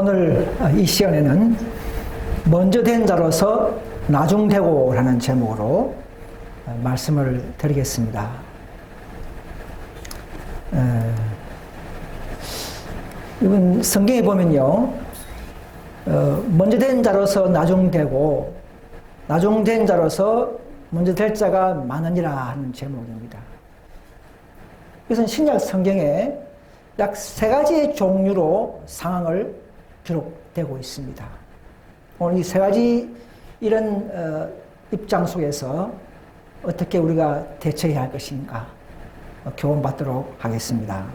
오늘 이 시간에는 먼저 된 자로서 나중되고 라는 제목으로 말씀을 드리겠습니다. 이번 성경에 보면요, 먼저 된 자로서 나중되고 나중된 자로서 먼저 될 자가 많으니라 하는 제목입니다. 이것은 신약 성경에 약 3가지의 종류로 상황을 기록되고 있습니다. 오늘 이 3가지 이런 입장 속에서 어떻게 우리가 대처해야 할 것인가 교훈받도록 하겠습니다.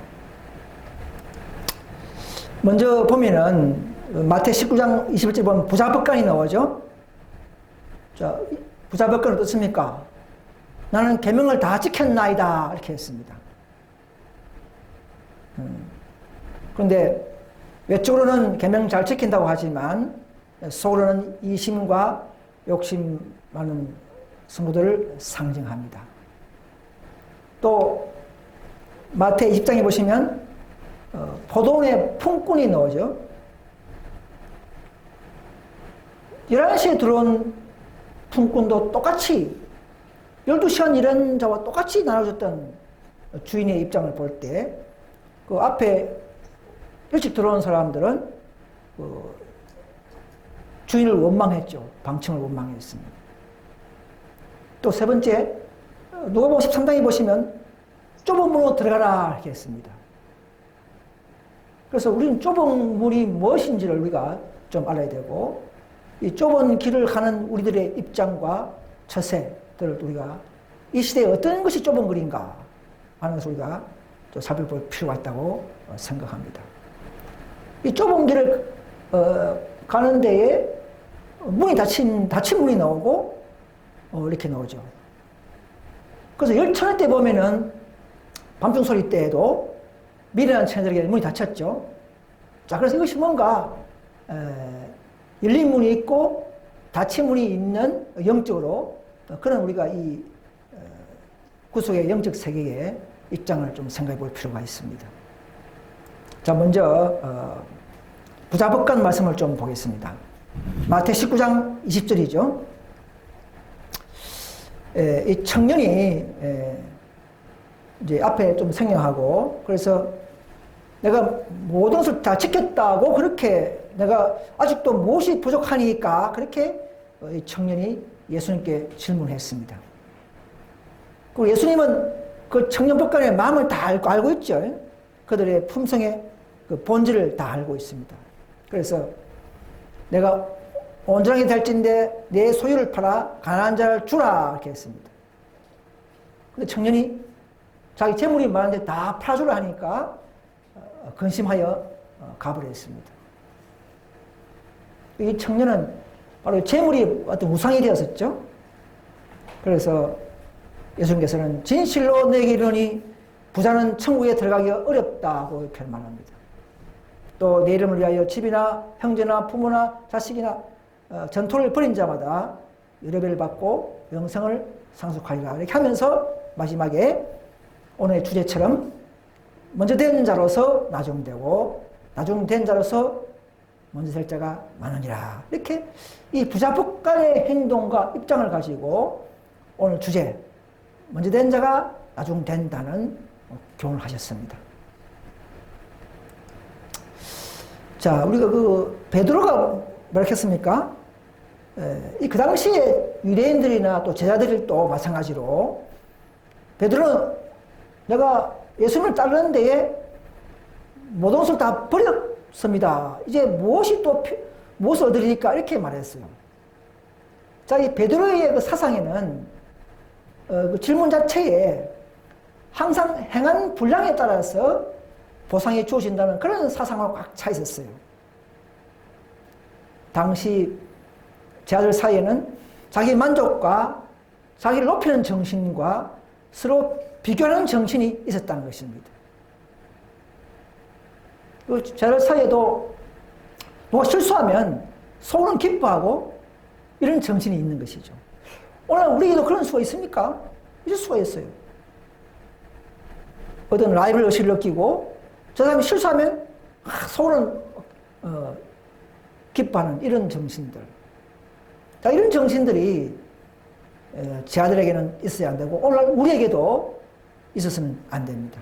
먼저 보면은 마태 19장 21절 보면 부자법관이 나오죠. 자, 부자법관은 어떻습니까? 나는 계명을 다 지켰나이다 이렇게 했습니다. 그런데 외적으로는 계명 잘 지킨다고 하지만 속으로는 이심과 욕심 많은 성도들을 상징합니다. 또 마태 20장에 보시면 포도원에 품꾼이 나오죠. 11시에 들어온 품꾼도 똑같이 12시간 일한 자와 똑같이 나눠줬던 주인의 입장을 볼 때 그 앞에 일찍 들어온 사람들은 주인을 원망했죠. 방침을 원망했습니다. 또 세 번째, 누가복음 13장에 보시면 좁은 문으로 들어가라 이렇게 했습니다. 그래서 우리는 좁은 문이 무엇인지를 우리가 좀 알아야 되고, 이 좁은 길을 가는 우리들의 입장과 처세들을 우리가 이 시대에 어떤 것이 좁은 길인가 하는 것을 우리가 또 살펴볼 필요가 있다고 생각합니다. 이 좁은 길을 가는 데에 문이 닫힌 문이 나오고 이렇게 나오죠. 그래서 열천회 때 보면은 밤중 소리 때에도 미련한 처녀들에게 문이 닫혔죠. 자, 그래서 이것이 뭔가 열린 문이 있고 닫힌 문이 있는 영적으로 그런 우리가 이 구속의 영적 세계에 입장을 좀 생각해 볼 필요가 있습니다. 자, 먼저 부자법관 말씀을 좀 보겠습니다. 마태 19장 20절이죠. 이 청년이 이제 앞에 좀 생략하고, 그래서 내가 모든 것을 다 지켰다고 그렇게 내가 아직도 무엇이 부족하니까 그렇게 이 청년이 예수님께 질문했습니다. 그리고 예수님은 그 청년 법관의 마음을 다 알고 있죠. 그들의 품성의 그 본질을 다 알고 있습니다. 그래서 내가 온전하게 될진데 내 소유를 팔아 가난한 자를 주라 이렇게 했습니다. 근데 청년이 자기 재물이 많은데 다 팔아주라 하니까 근심하여 가버렸습니다. 이 청년은 바로 재물이 어떤 우상이 되었었죠. 그래서 예수님께서는 진실로 내게 이르노니 부자는 천국에 들어가기 어렵다고 이렇게 말합니다. 또 내 이름을 위하여 집이나 형제나 부모나 자식이나 전토를 벌인 자마다 여러 배를 받고 영생을 상속하리라 이렇게 하면서 마지막에 오늘의 주제처럼 먼저 된 자로서 나중되고 나중된 자로서 먼저 될 자가 많으니라 이렇게 이 부자법관의 행동과 입장을 가지고 오늘 주제 먼저 된 자가 나중된다는 교훈을 하셨습니다. 자, 우리가 그 베드로가 뭐라 했습니까? 그 당시에 유대인들이나 또 제자들이 또 마찬가지로 베드로는 내가 예수님을 따르는 데에 모든 것을 다 버렸습니다. 이제 무엇을 얻으리니까 이렇게 말했어요. 자, 이 베드로의 그 사상에는 그 질문 자체에 항상 행한 분량에 따라서 보상이 주어진다는 그런 사상하고 꽉 차 있었어요. 당시 제자들 사이에는 자기 만족과 자기를 높이는 정신과 서로 비교하는 정신이 있었다는 것입니다. 그 제자들 사이에도 누가 실수하면 속으로는 기뻐하고 이런 정신이 있는 것이죠. 오늘 우리에게도 그런 수가 있습니까? 있을 수가 있어요. 어떤 라이벌 의식을 느끼고 저 사람이 실수하면 속으로는 기뻐하는 이런 정신들. 자, 이런 정신들이 제 아들에게는 있어야 안 되고 오늘 우리에게도 있어서는 안 됩니다.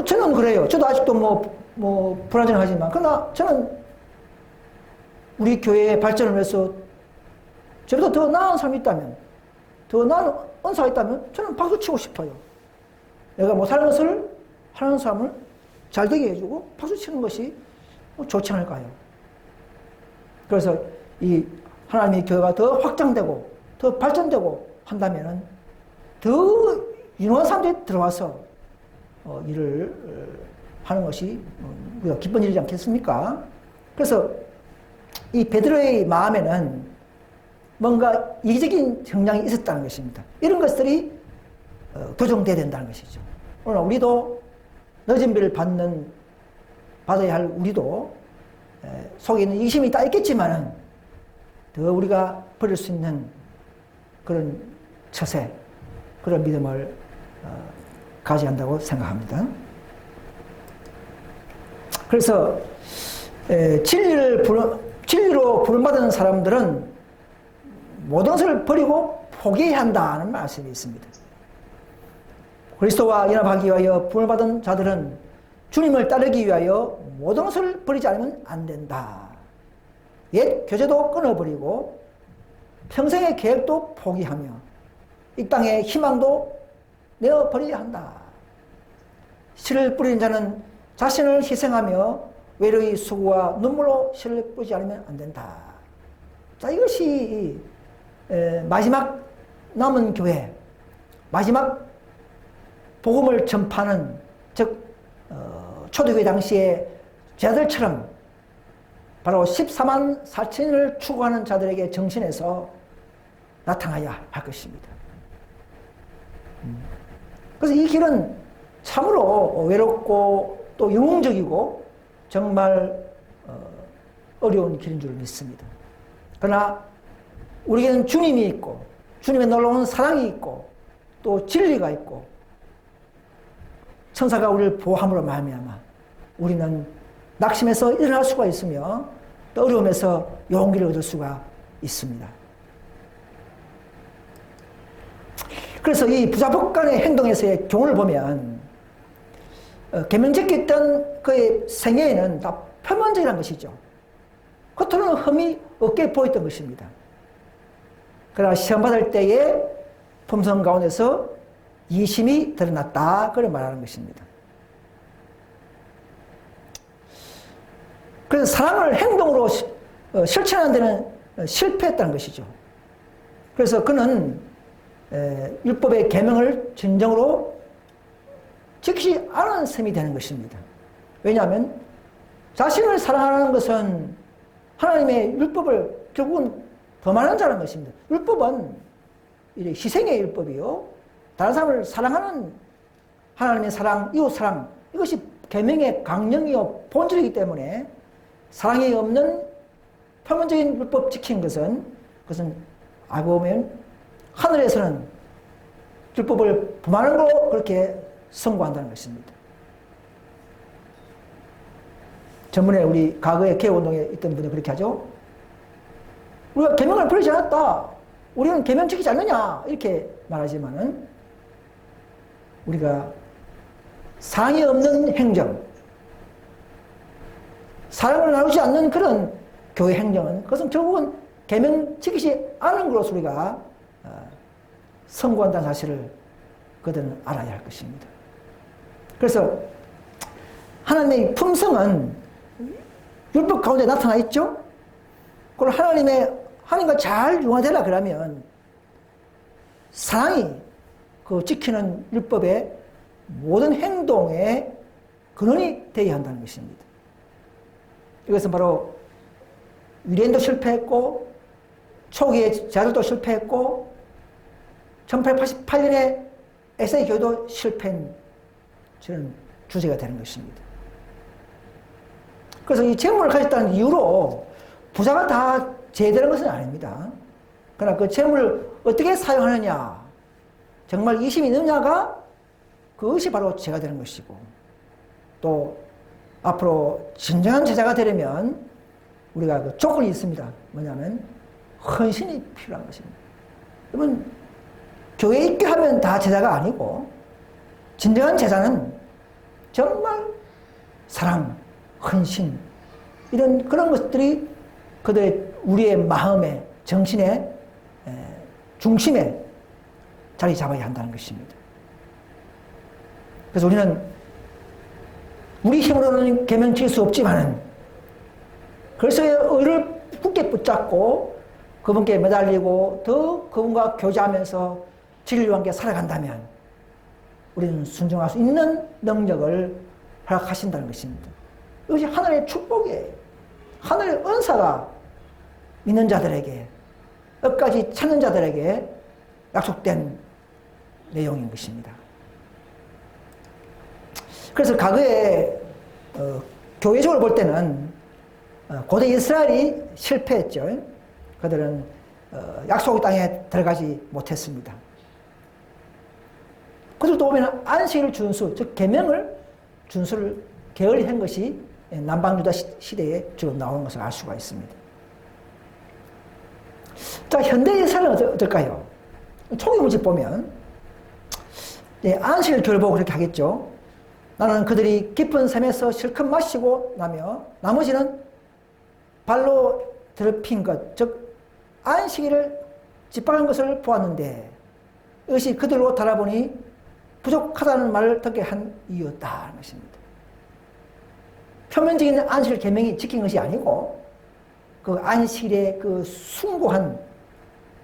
저는 그래요. 저도 아직도 불안정하지만 그러나 저는 우리 교회의 발전을 위해서 저보다 더 나은 삶이 있다면, 더 나은 은사가 있다면 저는 박수 치고 싶어요. 내가 못하는 것을 하는 사람을 잘 되게 해주고 박수 치는 것이 좋지 않을까요? 그래서 이 하나님의 교회가 더 확장되고 더 발전되고 한다면은 더 유능한 사람들이 들어와서 일을 하는 것이 우리가 기쁜 일이지 않겠습니까? 그래서 이 베드로의 마음에는 뭔가 이기적인 성향이 있었다는 것입니다. 이런 것들이 교정돼야 된다는 것이죠. 오늘 우리도 늦은 비를 받아야 할 우리도 속에 있는 이기심이 다 있겠지만은 더 우리가 버릴 수 있는 그런 처세, 그런 믿음을 가져야 한다고 생각합니다. 그래서 진리로 부름받은 사람들은 모든 것을 버리고 포기해야 한다는 말씀이 있습니다. 그리스도와 연합하기 위하여 부름받은 자들은 주님을 따르기 위하여 모든 것을 버리지 않으면 안 된다. 옛 교제도 끊어버리고 평생의 계획도 포기하며 이 땅의 희망도 내어버려야 한다. 씨를 뿌리는 자는 자신을 희생하며 외로이 수고와 눈물로 씨를 뿌리지 않으면 안 된다. 자, 이것이 마지막 남은 교회, 마지막 복음을 전파하는, 즉 초대교회 당시의 제자들처럼 바로 14만 4천을 추구하는 자들에게 정신에서 나타나야 할 것입니다. 그래서 이 길은 참으로 외롭고 또 영웅적이고 정말 어려운 길인 줄 믿습니다. 그러나 우리에게는 주님이 있고 주님의 놀라운 사랑이 있고 또 진리가 있고 천사가 우리를 보호함으로 말미암아 우리는 낙심해서 일어날 수가 있으며 또 어려움에서 용기를 얻을 수가 있습니다. 그래서 이 부자복간의 행동에서의 교훈을 보면 계명지켰던 그의 생애에는 다 표면적이라는 것이죠. 겉으로는 흠이 없게 보였던 것입니다. 그러나 시험 받을 때에 품성 가운데서 이심이 드러났다, 그런 말하는 것입니다. 그래서 사랑을 행동으로 실천하는 데는 실패했다는 것이죠. 그래서 그는 율법의 계명을 진정으로 지키지 않은 셈이 되는 것입니다. 왜냐하면 자신을 사랑하는 것은 하나님의 율법을 결국은 범하는 자라는 것입니다. 율법은 희생의 율법이요, 다른 사람을 사랑하는 하나님의 사랑, 이웃 사랑, 이것이 계명의 강령이요 본질이기 때문에 사랑이 없는 표면적인 율법 지키는 그것은 알고 보면 하늘에서는 율법을 범하는 걸로 그렇게 선고한다는 것입니다. 전번에 우리 과거에 개혁운동에 있던 분이 그렇게 하죠. 우리가 계명을 버리지 않았다, 우리는 계명 지키지 않느냐, 이렇게 말하지만은 우리가 사랑이 없는 행정, 사랑을 나누지 않는 그런 교회 행정은 그것은 결국은 계명 지키지 않은 것으로 우리가 선고한다는 사실을 그들은 알아야 할 것입니다. 그래서 하나님의 품성은 율법 가운데 나타나 있죠. 그걸 하나님과 잘 융화되라 그러면 사랑이 그 지키는 율법의 모든 행동의 근원이 되어야 한다는 것입니다. 이것은 바로 유대인도 실패했고 초기의 제자들도 실패했고 1888년에 에세이 교회도 실패한 저는 주제가 되는 것입니다. 그래서 이 재물을 가졌다는 이유로 부자가 다 제되는 것은 아닙니다. 그러나 그 재물을 어떻게 사용하느냐, 정말 이심이 있느냐가 그것이 바로 죄가 되는 것이고, 또 앞으로 진정한 제자가 되려면 우리가 그 조건이 있습니다. 뭐냐면 헌신이 필요한 것입니다. 여러분, 교회에 있게 하면 다 제자가 아니고 진정한 제자는 정말 사랑, 헌신 이런 그런 것들이 그들의 우리의 마음의 정신의 중심에 자리 잡아야 한다는 것입니다. 그래서 우리는 우리 힘으로는 계명 지킬 수 없지만은 그리스도의 의를 굳게 붙잡고 그분께 매달리고 더 그분과 교제하면서 진리와 함께 살아간다면 우리는 순종할 수 있는 능력을 허락하신다는 것입니다. 이것이 하늘의 축복이에요. 하늘의 은사가 믿는 자들에게, 끝까지 찾는 자들에게 약속된 내용인 것입니다. 그래서 과거에 교회적으로 볼 때는 고대 이스라엘이 실패했죠. 그들은 약속의 땅에 들어가지 못했습니다. 그래서 또 보면 안식일 준수, 즉 계명을 준수를 게을리 한 것이 남방유다 시대에 주로 나오는 것을 알 수가 있습니다. 자, 현대 이스라엘은 어떨까요? 초기 문제 보면 안식일 교를 보고 그렇게 하겠죠. 나는 그들이 깊은 샘에서 실컷 마시고 나며 나머지는 발로 더럽힌 것, 즉 안식일을 집박한 것을 보았는데 이것이 그들로 달아보니 부족하다는 말을 듣게 한 이유였다는 것입니다. 표면적인 안식일 계명이 지킨 것이 아니고 그 안식일의 그 숭고한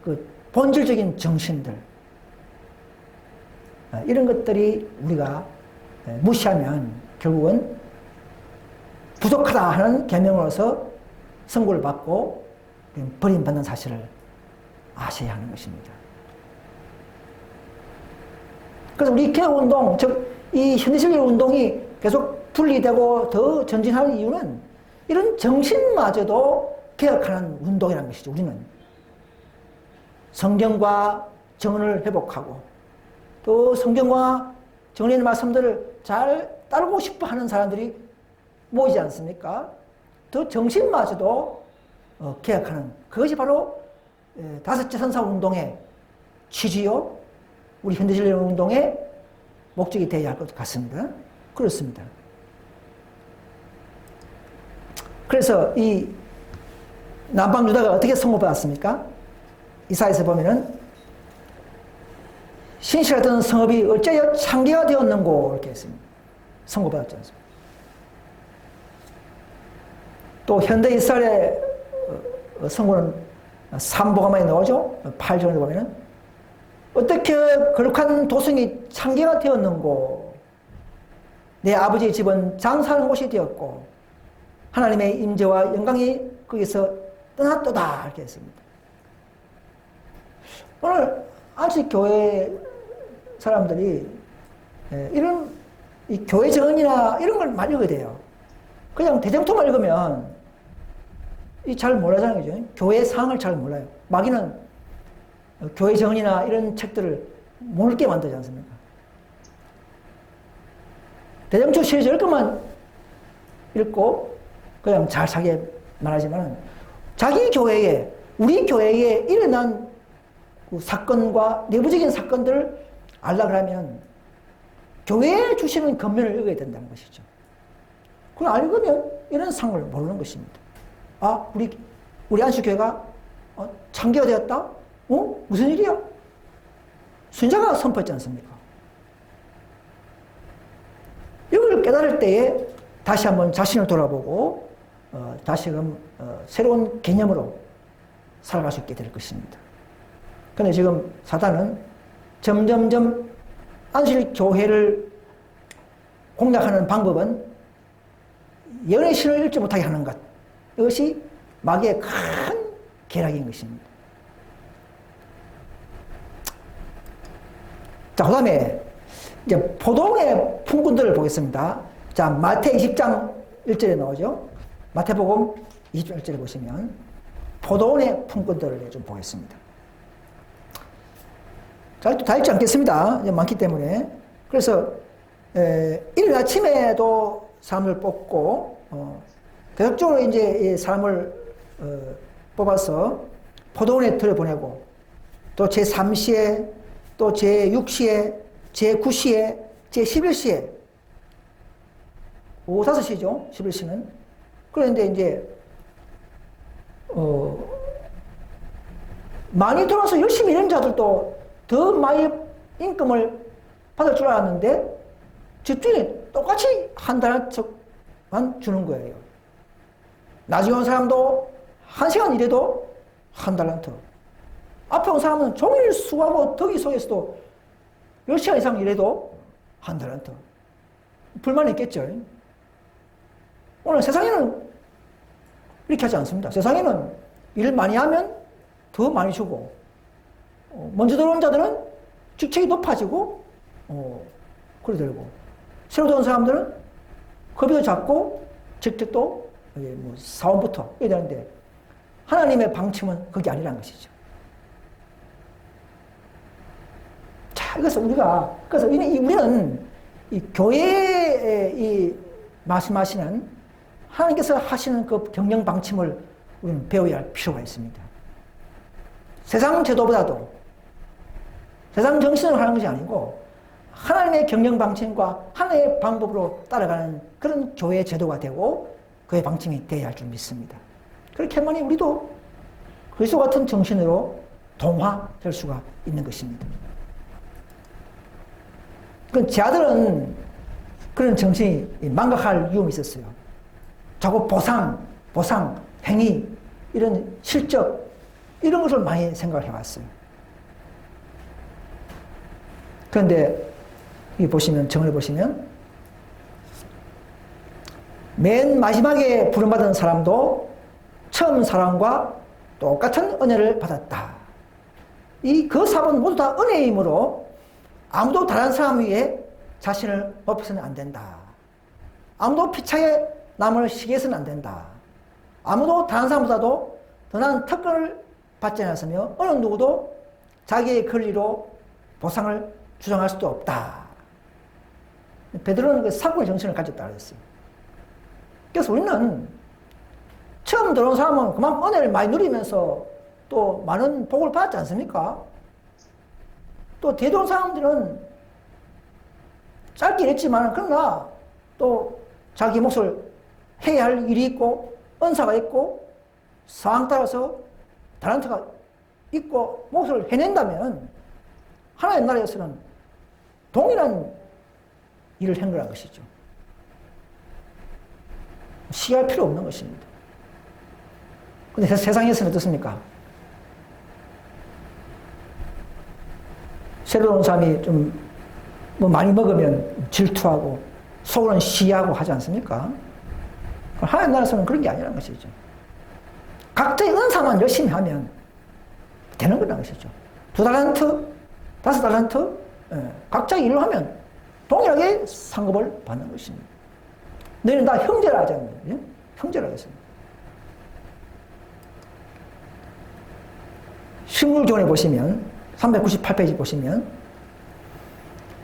그 본질적인 정신들 이런 것들이 우리가 무시하면 결국은 부족하다 하는 계명으로서 선고를 받고 버림받는 사실을 아셔야 하는 것입니다. 그래서 우리 개혁운동, 즉 이 현대적인 운동이 계속 분리되고 더 전진하는 이유는 이런 정신마저도 개혁하는 운동이라는 것이죠. 우리는 성경과 정언을 회복하고 또 성경과 정언의 말씀들을 잘 따르고 싶어 하는 사람들이 모이지 않습니까? 더 정신마저도 개혁하는 그것이 바로 다섯째 선사운동의 취지요. 우리 현대신뢰 운동의 목적이 되어야 할 것 같습니다. 그렇습니다. 그래서 이 남방 유다가 어떻게 선고받았습니까? 이사야에서 보면은 신실하던 성읍이 어찌하여 창기가 되었는고 이렇게 했습니다. 선고받았지 않습니까? 또 현대 이스라엘의 선고는 삼복음에 나오죠. 8절에 보면은 어떻게 거룩한 도성이 창기가 되었는고 내 아버지의 집은 장사하는 곳이 되었고 하나님의 임재와 영광이 거기서 떠났도다 이렇게 했습니다. 오늘 아직 교회 사람들이 이런 이 교회 정언이나 이런 걸 많이 읽어야 돼요. 그냥 대정통만 읽으면 잘 몰라잖아요. 그죠? 교회 상황을 잘 몰라요. 마귀는 교회 정언이나 이런 책들을 모르게 만들지 않습니까? 대정통 시리즈 읽고만 읽고 그냥 잘 살게 말하지만 자기 교회에, 우리 교회에 일어난 그 사건과 내부적인 사건들을 알라 그러면 교회에 주시는 권면을 읽어야 된다는 것이죠. 그걸 알고면 이런 상을 모르는 것입니다. 아, 우리 안식교회가 창기가 되었다? 무슨 일이야? 순자가 선포했지 않습니까? 이걸 깨달을 때에 다시 한번 자신을 돌아보고 다시금 새로운 개념으로 살아갈 수 있게 될 것입니다. 그런데 지금 사단은 점점점 안식교회를 공략하는 방법은 예언의 신을 읽지 못하게 하는 것. 이것이 마귀의 큰 계략인 것입니다. 자, 그 다음에 이제 포도원의 품꾼들을 보겠습니다. 자, 마태 20장 1절에 나오죠. 마태복음 20장 1절에 보시면 포도원의 품꾼들을 좀 보겠습니다. 다 읽지 않겠습니다. 많기 때문에. 그래서 이른 아침에도 사람을 뽑고 계속적으로 이제 이 사람을 뽑아서 포도원에 들여보내고 또 제3시에 또 제6시에 제9시에 제11시에 오후 5시죠. 11시는. 그런데 이제 많이 들어와서 열심히 일하는 자들도 더 많이 임금을 받을 줄 알았는데 집주인이 똑같이 한 달씩만 주는 거예요. 나중에 온 사람도 1시간 일해도 한 달란트. 앞에 온 사람은 종일 수고하고 덕이 속에서도 10시간 이상 일해도 한 달란트. 불만이 있겠죠. 오늘 세상에는 이렇게 하지 않습니다. 세상에는 일 많이 하면 더 많이 주고 먼저 들어온 자들은 직책이 높아지고 그래 되고 새로 들어온 사람들은 급여도 작고 직책도 뭐 사원부터 이래야 되는데 하나님의 방침은 그게 아니라는 것이죠. 자, 그래서 우리는 이 교회에 이 말씀하시는 하나님께서 하시는 그 경영 방침을 우리는 배워야 할 필요가 있습니다. 세상 제도보다도 세상 정신으로 하는 것이 아니고 하나님의 경영 방침과 하나님의 방법으로 따라가는 그런 교회 제도가 되고 그의 방침이 되어야 할 줄 믿습니다. 그렇게 하면 우리도 그리스도 같은 정신으로 동화될 수가 있는 것입니다. 제 아들은 그런 정신이 망각할 위험이 있었어요. 자꾸 보상, 행위, 이런 실적, 이런 것을 많이 생각을 해왔어요. 그런데 이 보시면, 정을 보시면, 맨 마지막에 부름받은 사람도 처음 사람과 똑같은 은혜를 받았다. 그 사람은 모두 다 은혜이므로 아무도 다른 사람 위에 자신을 높여서는 안 된다. 아무도 피차에 남을 시기해서는 안 된다. 아무도 다른 사람보다도 더 나은 특권을 받지 않았으며 어느 누구도 자기의 권리로 보상을 주장할 수도 없다. 베드로는 그 사고의 정신을 가졌다 그랬어요. 그래서 우리는 처음 들어온 사람은 그만큼 은혜를 많이 누리면서 또 많은 복을 받았지 않습니까? 또 뒤에 온 사람들은 짧게 일했지만 그러나 또 자기 몫을 해야 할 일이 있고 은사가 있고 상황 따라서 달란트가 있고 몫을 해낸다면 하나님 나라에서는 동일한 일을 한 거라는 것이죠. 시기할 필요 없는 것입니다. 근데 세상에서는 어떻습니까? 새로 온 사람이 좀 뭐 많이 먹으면 질투하고 속으로는 시기하고 하지 않습니까? 하나님 나라에서는 그런 게 아니라는 것이죠. 각자의 은사만 열심히 하면 되는 거라는 것이죠. 2달란트, 5달란트, 각자의 일을 하면 동일하게 상급을 받는 것입니다. 너희는 다 형제라 하잖아요. 형제라고 했습니다. 식물교훈에 보시면 398페이지 보시면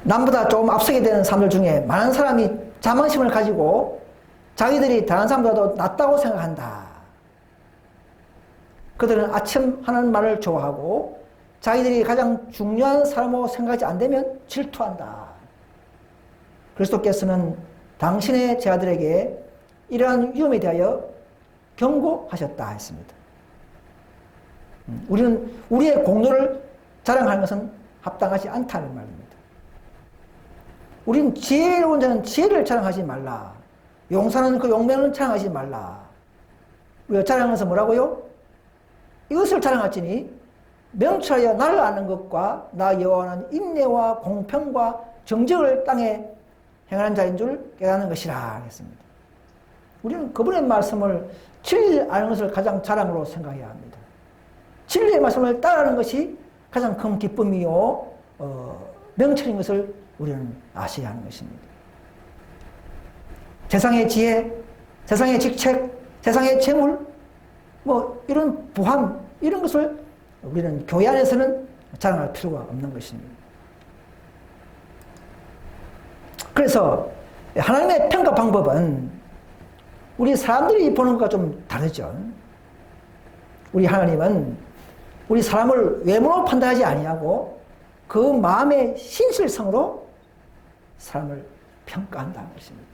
남보다 조금 앞서게 되는 사람들 중에 많은 사람이 자만심을 가지고 자기들이 다른 사람보다도 낫다고 생각한다. 그들은 아첨 하는 말을 좋아하고 자기들이 가장 중요한 사람으로 생각하지 않으면 질투한다. 그리스도께서는 당신의 제자들에게 이러한 위험에 대하여 경고하셨다 했습니다. 우리는 우리의 공로를 자랑하는 것은 합당하지 않다는 말입니다. 우리는 지혜로운 자는 지혜를 자랑하지 말라. 용사는 그 용맹을 자랑하지 말라. 우리가 자랑하는 것은 뭐라고요? 이것을 자랑할지니 명철하여 나를 아는 것과 나 여호와는 인내와 공평과 정직을 땅에 행하는 자인 줄 깨닫는 것이라 했습니다. 우리는 그분의 말씀을 진리를 아는 것을 가장 자랑으로 생각해야 합니다. 진리의 말씀을 따르는 것이 가장 큰 기쁨이요 명철인 것을 우리는 아셔야 하는 것입니다. 세상의 지혜, 세상의 직책, 세상의 재물, 뭐 이런 부함, 이런 것을 우리는 교회 안에서는 자랑할 필요가 없는 것입니다. 그래서 하나님의 평가 방법은 우리 사람들이 보는 것과 좀 다르죠. 우리 하나님은 우리 사람을 외모로 판단하지 아니하고 그 마음의 신실성으로 사람을 평가한다는 것입니다.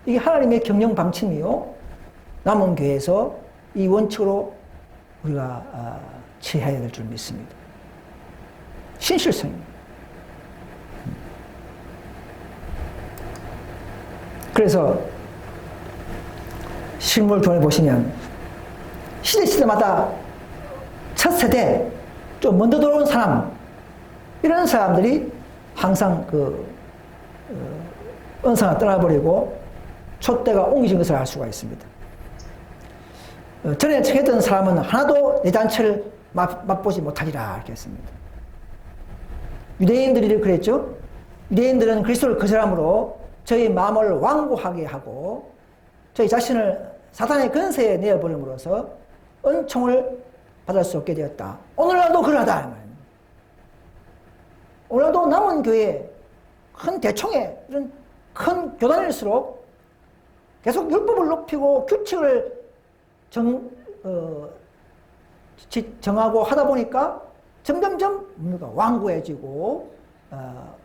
이게 하나님의 경영 방침이요. 남은 교회에서 이 원칙으로 우리가 취해야 될 줄 믿습니다. 신실성입니다. 그래서 실물교훈에 보시면 시대마다 첫 세대, 좀 먼저 들어온 사람, 이런 사람들이 항상 언상을 떠나버리고 촛대가 옮겨진 것을 알 수가 있습니다. 전에 했던 사람은 하나도 내 잔치를 맛보지 못하리라 이렇게 했습니다. 유대인들이 그랬죠. 유대인들은 그리스도를 거절함으로 저희 마음을 완고하게 하고 저희 자신을 사탄의 근세에 내어버림으로써 은총을 받을 수 없게 되었다. 오늘날도 그러하다. 오늘날도 남은 교회 큰 대총회 이런 큰 교단일수록 계속 율법을 높이고 규칙을 정하고 하다 보니까 점점점 뭔가 완고해지고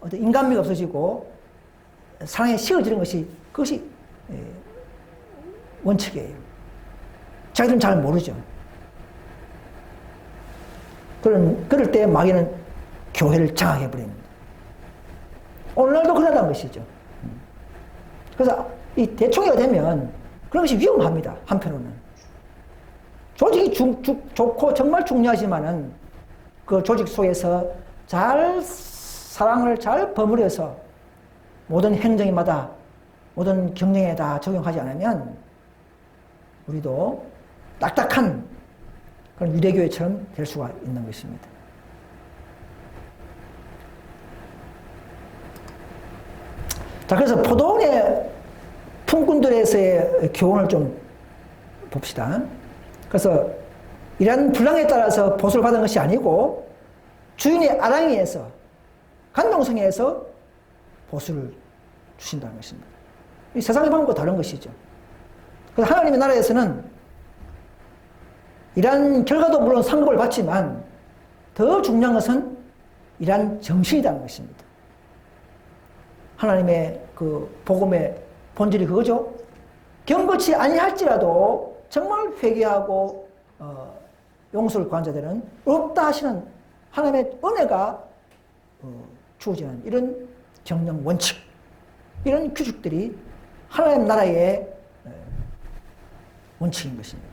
어떤 인간미가 없어지고 사랑에 식어지는 그것이 원칙이에요. 자기들은 잘 모르죠. 그럴 때 마귀는 교회를 장악해버립니다. 오늘날도 그러다는 것이죠. 그래서 이 대총회가 되면 그런 것이 위험합니다. 한편으로는. 조직이 좋고 정말 중요하지만은 그 조직 속에서 사랑을 잘 버무려서 모든 행정에마다 모든 경영에 다 적용하지 않으면 우리도 딱딱한 그런 유대교회처럼 될 수가 있는 것입니다. 자, 그래서 포도원의 품꾼들에서의 교훈을 좀 봅시다. 그래서 이러한 분량에 따라서 보수를 받은 것이 아니고 주인의 아랑이에서 간동성에서 보수를 주신다는 것입니다. 이 세상의 방법과 다른 것이죠. 그래서 하나님의 나라에서는 이러한 결과도 물론 상급을 받지만 더 중요한 것은 이러한 정신이라는 것입니다. 하나님의 그 복음의 본질이 그거죠. 경거치 아니할지라도 정말 회개하고 용서를 구한 자들은 없다 하시는 하나님의 은혜가 주어지는 이런 경영 원칙, 이런 규칙들이 하나님 나라의 원칙인 것입니다.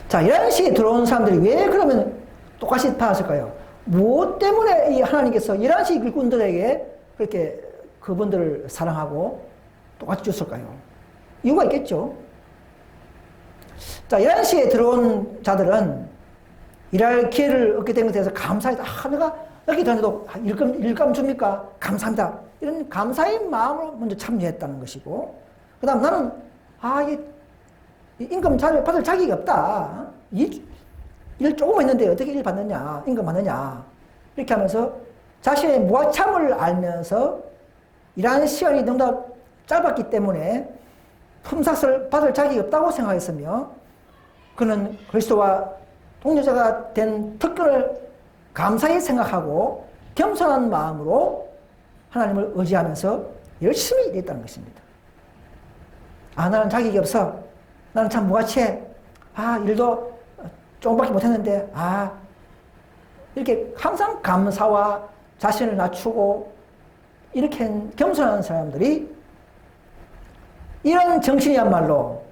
자, 11시에 들어온 사람들이 왜 그러면 똑같이 받았을까요? 무엇 때문에 이 하나님께서 11시 일꾼들에게 그렇게 그분들을 사랑하고 똑같이 줬을까요? 이유가 있겠죠. 자, 11시에 들어온 자들은 일할 기회를 얻게 된 것에 대해서 감사하다. 내가 여기 들어왔는데도 일감 줍니까? 감사합니다. 이런 감사의 마음으로 먼저 참여했다는 것이고, 그 다음 나는, 임금 받을 자격이 없다. 일 조금 했는데 어떻게 일 받느냐, 임금 받느냐. 이렇게 하면서 자신의 무아참을 알면서 일하는 시간이 너무나 짧았기 때문에 품삯을 받을 자격이 없다고 생각했으며, 그는 그리스도와 동료자가 된 특권을 감사히 생각하고 겸손한 마음으로 하나님을 의지하면서 열심히 일했다는 것입니다. 나는 자격이 없어. 나는 참 무가치해. 일도 조금밖에 못했는데, 이렇게 항상 감사와 자신을 낮추고 이렇게 겸손한 사람들이 이런 정신이야말로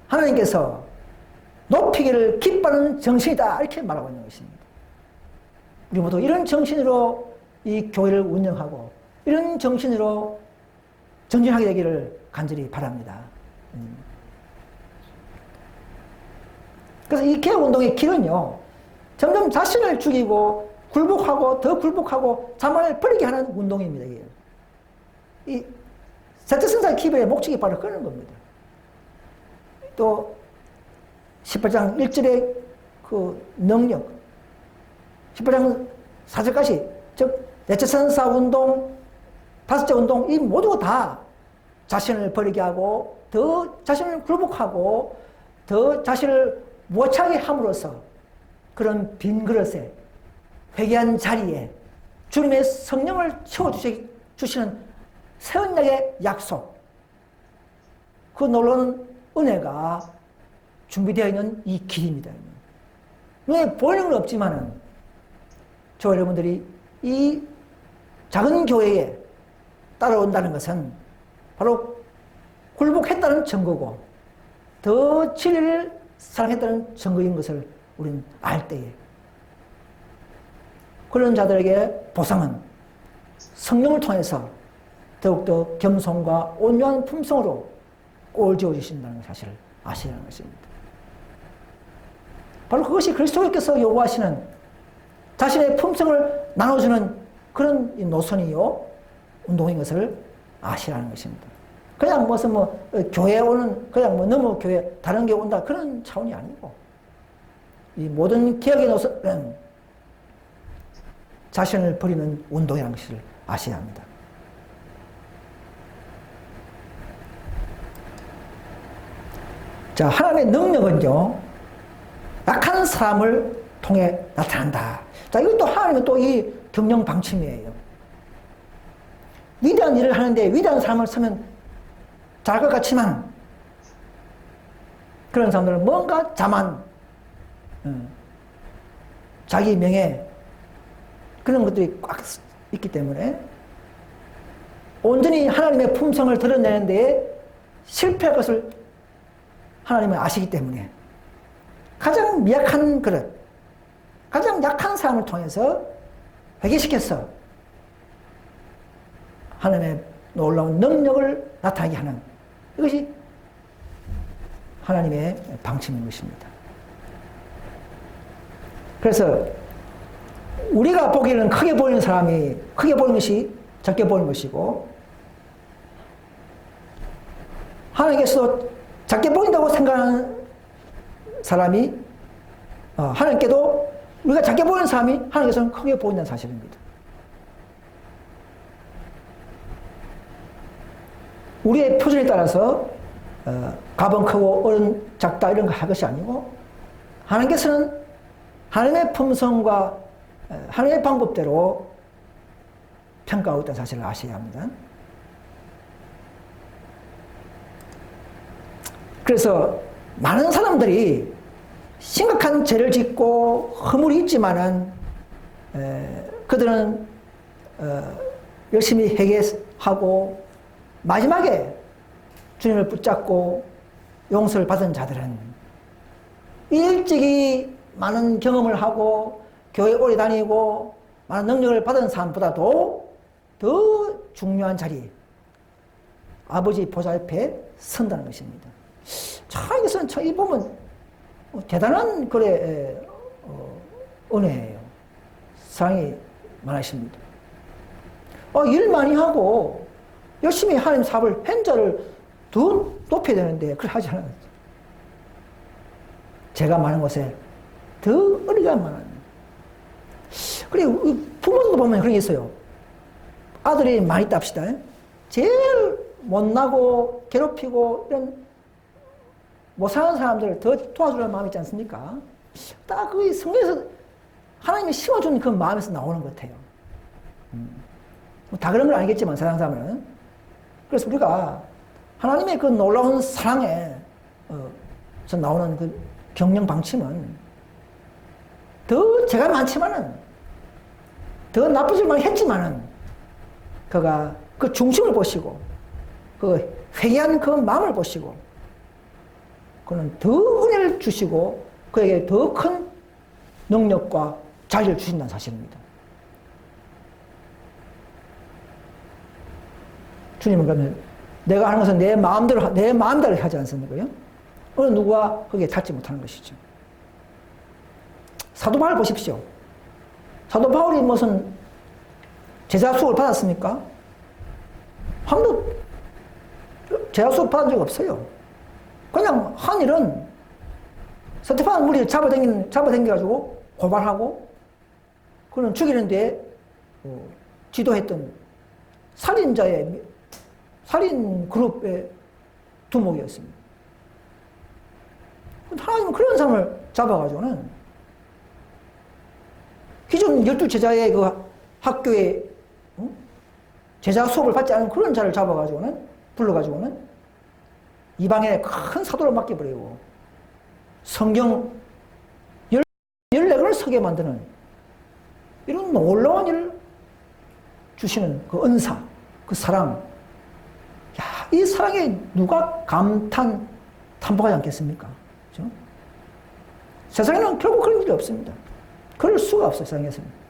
하나님께서 높이기를 기뻐하는 정신이다. 이렇게 말하고 있는 것입니다. 우리 모두 이런 정신으로 이 교회를 운영하고 이런 정신으로 전진하게 되기를 간절히 바랍니다. 그래서 이 개혁운동의 길은요, 점점 자신을 죽이고 굴복하고 더 굴복하고 자만을 버리게 하는 운동입니다. 이게. 이 세트선사 기별의 목적이 바로 그런 겁니다. 또 18장 1절의 그 능력, 18장 4절까지, 즉 대체선사 운동, 5째 운동, 이 모두가 다 자신을 버리게 하고 더 자신을 굴복하고 더 자신을 못 차게 함으로써 그런 빈 그릇에 회개한 자리에 주님의 성령을 채워주시는 새 언약의 약속, 그 놀라운 은혜가 준비되어 있는 이 길입니다. 눈에 보이는 건 없지만은 저 여러분들이 이 작은 교회에 따라온다는 것은 바로 굴복했다는 증거고 더 진리를 사랑했다는 증거인 것을 우리는 알 때에 그런 자들에게 보상은 성령을 통해서 더욱더 겸손과 온유한 품성으로 꼴 지어주신다는 사실을 아시라는 것입니다. 바로 그것이 그리스도께서 요구하시는 자신의 품성을 나눠주는 그런 노선이요 운동인 것을 아시라는 것입니다. 그냥 무슨 교회에 오는 그냥 너무 교회 다른 교회 온다 그런 차원이 아니고 이 모든 개혁의 노선은 자신을 버리는 운동이라는 것을 아셔야 합니다. 자, 하나님의 능력은요 약한 사람을 통해 나타난다. 자, 이것도 하나님은 또 이 경영 방침이에요. 위대한 일을 하는데 위대한 사람을 쓰면 잘할 것 같지만 그런 사람들은 뭔가 자만, 자기 명예 그런 것들이 꽉 있기 때문에 온전히 하나님의 품성을 드러내는 데에 실패할 것을 하나님은 아시기 때문에 가장 미약한 그릇, 가장 약한 사람을 통해서 회개시켜서 하나님의 놀라운 능력을 나타나게 하는 이것이 하나님의 방침인 것입니다. 그래서 우리가 보기에는 크게 보이는 사람이 크게 보이는 것이 적게 보이는 것이고 하나님께서도 작게 보인다고 생각하는 사람이 하나님께도 우리가 작게 보이는 사람이 하나님께서는 크게 보인다는 사실입니다. 우리의 표준에 따라서 갑은 크고 어른 작다 이런 거 할 것이 아니고 하나님께서는 하나님의 품성과 하나님의 방법대로 평가하고 있다는 사실을 아셔야 합니다. 그래서 많은 사람들이 심각한 죄를 짓고 허물이 있지만은 그들은 열심히 회개하고 마지막에 주님을 붙잡고 용서를 받은 자들은 일찍이 많은 경험을 하고 교회 오래 다니고 많은 능력을 받은 사람보다도 더 중요한 자리 아버지 보좌 옆에 선다는 것입니다. 참 이것은 이 보면 대단한 은혜예요. 사랑이 많으십니다. 일 많이 하고 열심히 하나님 사업을 한 자를 더 높여야 되는데 그걸 하지 않아요. 죄가 많은 곳에 더 은혜가 많아요. 그리고 부모들도 보면 그런 게 있어요. 아들이 많이 있다 합시다. 제일 못나고 괴롭히고 이런 못 사는 사람들을 더 도와주려는 마음이 있지 않습니까? 딱 그 성경에서 하나님이 심어준 그 마음에서 나오는 것 같아요. 다 그런 건 아니겠지만 세상 사람은. 그래서 우리가 하나님의 그 놀라운 사랑에 나오는 그 경영 방침은 더 죄가 많지만은 더 나쁜 짓을 많이 했지만은 그가 그 중심을 보시고 그 회개한 그 마음을 보시고 그는 더 은혜를 주시고 그에게 더 큰 능력과 자리를 주신다는 사실입니다. 주님은 그러면 내가 하는 것은 내 마음대로 하지 않습니까? 어느 누구가 거기에 닿지 못하는 것이죠. 사도 바울 보십시오. 사도 바울이 무슨 제자 수업을 받았습니까? 한 번도 제자 수업 받은 적 없어요. 그냥 한 일은 스테판 무리 잡아당겨가지고 고발하고 그는 죽이는데 지도했던 살인 그룹의 두목이었습니다. 하나님은 그런 사람을 잡아가지고는 기존 12제자의 그 학교에 제자 수업을 받지 않은 그런 자를 잡아가지고는 불러가지고는 이방인의 큰 사도를 맡겨버리고 성경 14권을 서게 만드는 이런 놀라운 일을 주시는 그 은사, 그 사랑. 야, 이 사랑에 누가 탄복하지 않겠습니까? 그렇죠? 세상에는 결국 그런 일이 없습니다. 그럴 수가 없어요, 세상에서는.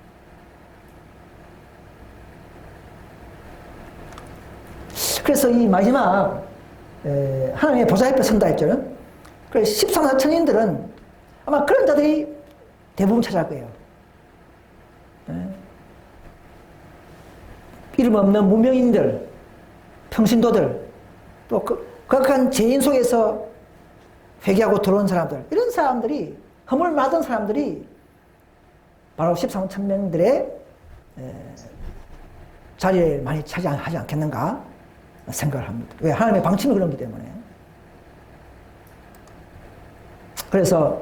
그래서 이 마지막 하나님의 보좌 옆에 선다 했죠. 그래서 13사 천인들은 아마 그런 자들이 대부분 찾아갈 거예요. 이름 없는 무명인들, 평신도들, 또 극악한 죄인 속에서 회개하고 들어온 사람들, 이런 사람들이, 허물 맞은 사람들이 바로 13만 천명들의 자리를 많이 차지하지 않겠는가 생각을 합니다. 왜? 하나님의 방침이 그런기 때문에. 그래서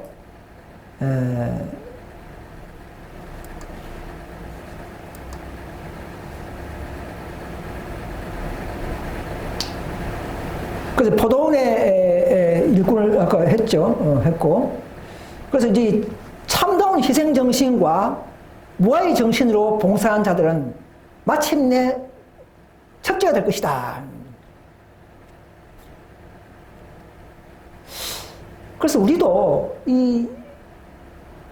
그래서 포도원의 일꾼을 아까 했고, 그래서 이제 참다운 희생 정신과 무아의 정신으로 봉사한 자들은 마침내 척제가 될 것이다. 그래서 우리도 이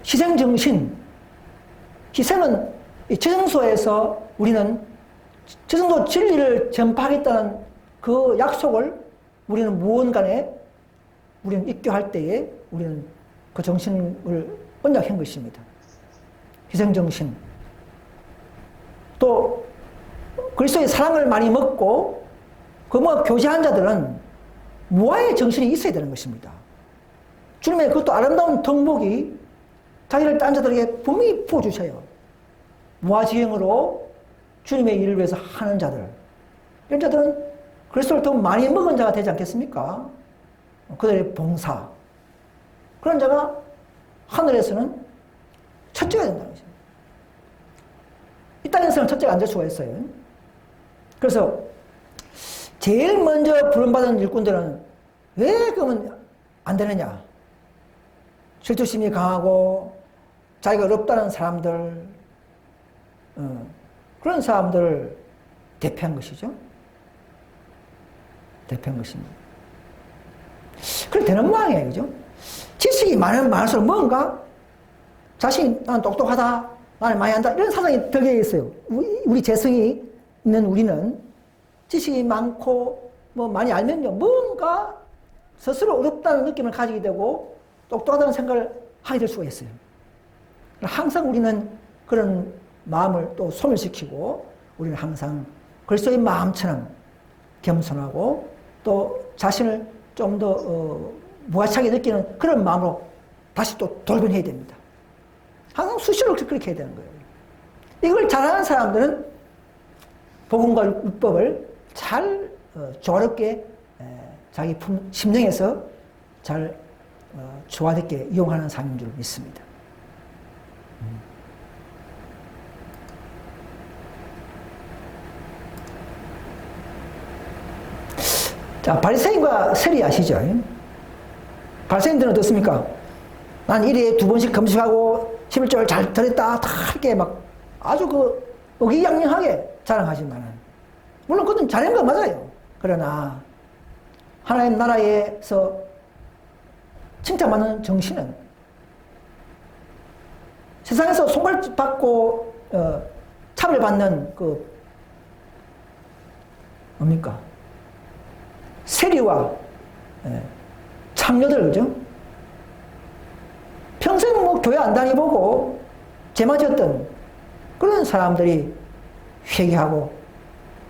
희생 정신, 희생은 저정소에서 우리는 저정소 진리를 전파하겠다는 그 약속을 우리는 무언간에 우리는 입교할 때에 우리는 그 정신을 언약한 것입니다. 희생정신. 또 그리스도의 사랑을 많이 먹고 그 교제한 자들은 무아의 정신이 있어야 되는 것입니다. 주님의 그것도 아름다운 덕목이 자기를 딴 자들에게 분명히 부어주셔요. 무아지경으로 주님의 일을 위해서 하는 자들. 이런 자들은 그리스도를 더 많이 먹은 자가 되지 않겠습니까? 그들의 봉사. 그런 자가 하늘에서는 첫째가 된다는 것입니다. 이 땅에서는 첫째가 안 될 수가 있어요. 그래서 제일 먼저 부름받은 일꾼들은 왜 그러면 안 되느냐? 질투심이 강하고 자기가 어렵다는 사람들, 그런 사람들을 대표한 것이죠. 대표한 것입니다. 그래 되는 모양이에요. 그죠? 지식이 많을수록 뭔가 자신이 나는 똑똑하다, 나는 많이 한다, 이런 사상이 들게 있어요. 우리 재성이 있는 우리는 지식이 많고 뭐 많이 알면요, 뭔가 스스로 어렵다는 느낌을 가지게 되고 똑똑하다는 생각을 하게 될 수가 있어요. 항상 우리는 그런 마음을 또 소멸시키고 우리는 항상 그리스도의 마음처럼 겸손하고 또 자신을 좀 더 무가치하게 느끼는 그런 마음으로 다시 또 돌변해야 됩니다. 항상 수시로 그렇게 해야 되는 거예요. 이걸 잘하는 사람들은 복음과 율법을 잘 조화롭게 자기 심령에서 잘 조화롭게 이용하는 삶인 줄 믿습니다. 자, 바리새인과 세리 아시죠? 바리새인들은 어떻습니까? 난 1회에 2번씩 금식하고 11조를 잘 드렸다, 다 이렇게 막 아주 그 의기양양하게 자랑하지만은, 물론 그것은 잘한 건 맞아요. 그러나 하나님 나라에서 칭찬받는 정신은 세상에서 손발받고 차별받는 그 뭡니까? 세리와 창녀들, 그죠? 평생 뭐 교회 안 다니보고 죄 맞았던 그런 사람들이 회개하고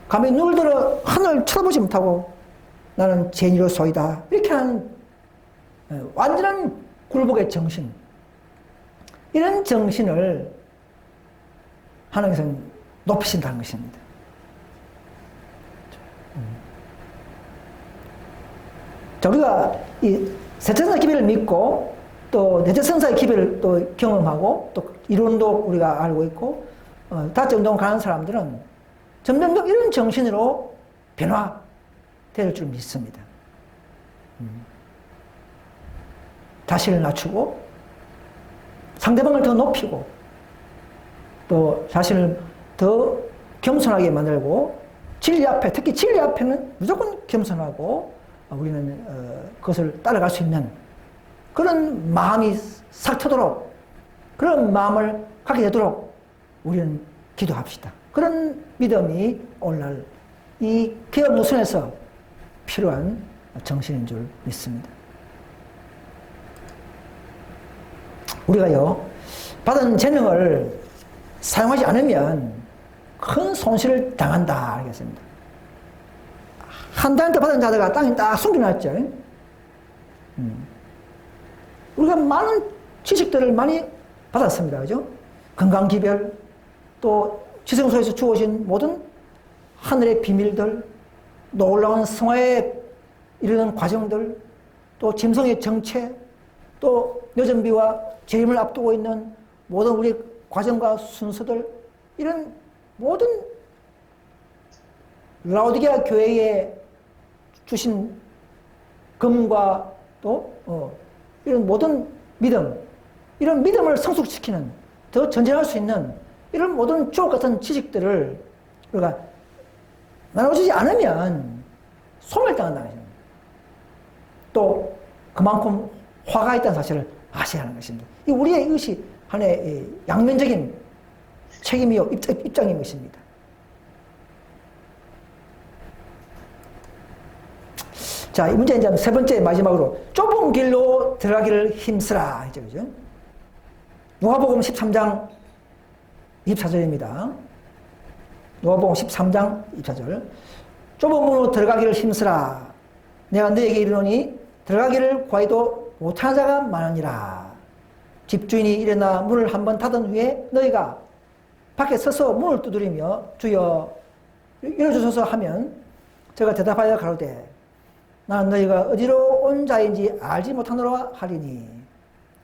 감히 눈을 들어 하늘을 쳐다보지 못하고 나는 죄인으로소이다, 이렇게 하는 완전한 굴복의 정신, 이런 정신을 하나님께서는 높이신다는 것입니다. 자, 우리가 이 세천사 기별을 믿고 또 내재성사의 기별을 또 경험하고 또 이론도 우리가 알고 있고 다자 운동 가는 사람들은 점점 이런 정신으로 변화될 줄 믿습니다. 자신을 낮추고 상대방을 더 높이고 또 자신을 더 겸손하게 만들고 진리 앞에, 특히 진리 앞에는 무조건 겸손하고 우리는 그것을 따라갈 수 있는 그런 마음이 싹 트도록 그런 마음을 갖게 되도록 우리는 기도합시다. 그런 믿음이 오늘날 이 개혁 노선에서 필요한 정신인 줄 믿습니다. 우리가요, 받은 재능을 사용하지 않으면 큰 손실을 당한다 알겠습니다. 한 달때 받은 자들가 땅에 딱 숨겨놨죠. 우리가 많은 지식들을 많이 받았습니다. 그죠? 건강기별, 또 지성소에서 주어진 모든 하늘의 비밀들, 놀라운 성화에 이르는 과정들, 또 짐승의 정체, 또 여전비와 재림을 앞두고 있는 모든 우리 과정과 순서들, 이런 모든 라오디게아 교회에 주신 금과 또 이런 모든 믿음, 이런 믿음을 성숙시키는 더 전진할 수 있는 이런 모든 주옥 같은 지식들을 우리가 나눠주지 않으면 소멸당한다는 것입니다. 또 그만큼 화가 있다는 사실을 아셔야 하는 것입니다. 이 우리의 이것이 하나의 양면적인 책임이요 입장인 것입니다. 자, 이 문제 이제 세 번째 마지막으로 좁은 길로 들어가기를 힘쓰라 했죠, 그죠? 누가복음 13장 24절입니다. 누가복음 13장 24절. 좁은 문으로 들어가기를 힘쓰라. 내가 너에게 이르노니 들어가기를 구하여도 못하는 자가 많으니라. 집주인이 일어나 문을 한번 닫은 후에 너희가 밖에 서서 문을 두드리며 주여 열어주소서 하면 제가 대답하여 가로되 나는 너희가 어디로 온 자인지 알지 못하노라 하리니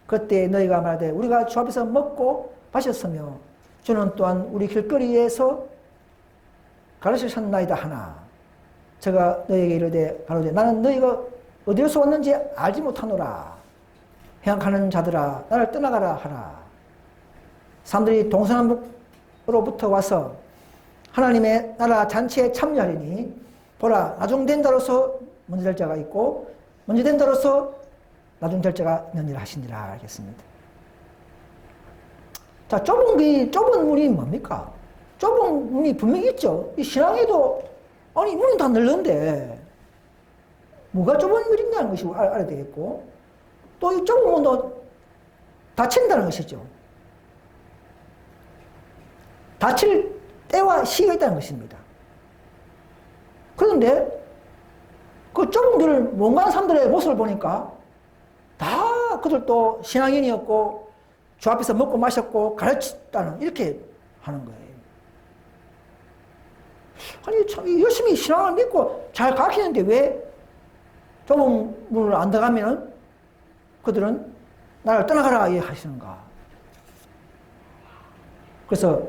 그때 너희가 말하되 우리가 주 앞에서 먹고 마셨으며 주는 또한 우리 길거리에서 가르치셨나이다 하나 제가 너희에게 이르되 가로되 나는 너희가 어디에서 왔는지 알지 못하노라. 행악하는 자들아 나를 떠나가라 하라. 사람들이 동서남북으로부터 와서 하나님의 나라 잔치에 참여하리니 보라 나중된 자로서 먼저 될 자가 있고 먼저 된 자로서 나중 될 자가 있느니라 하시니라 알겠습니다. 자, 좁은 문이 뭡니까? 좁은 문이 분명히 있죠. 이 신앙에도 아니 문은 다 넓은데 뭐가 좁은 문인다는 것이 알아야 되겠고 또 이 좁은 문도 닫힌다는 것이죠. 닫힐 때와 시기가 있다는 것입니다. 그런데 그 좁은 길을 못 가는 사람들의 모습을 보니까 다 그들도 신앙인이었고 주 앞에서 먹고 마셨고 가르쳤다는 이렇게 하는 거예요. 아니 참 열심히 신앙을 믿고 잘 가르치는데 왜 좁은 문을 안 들어가면 그들은 나를 떠나가라 하시는가. 그래서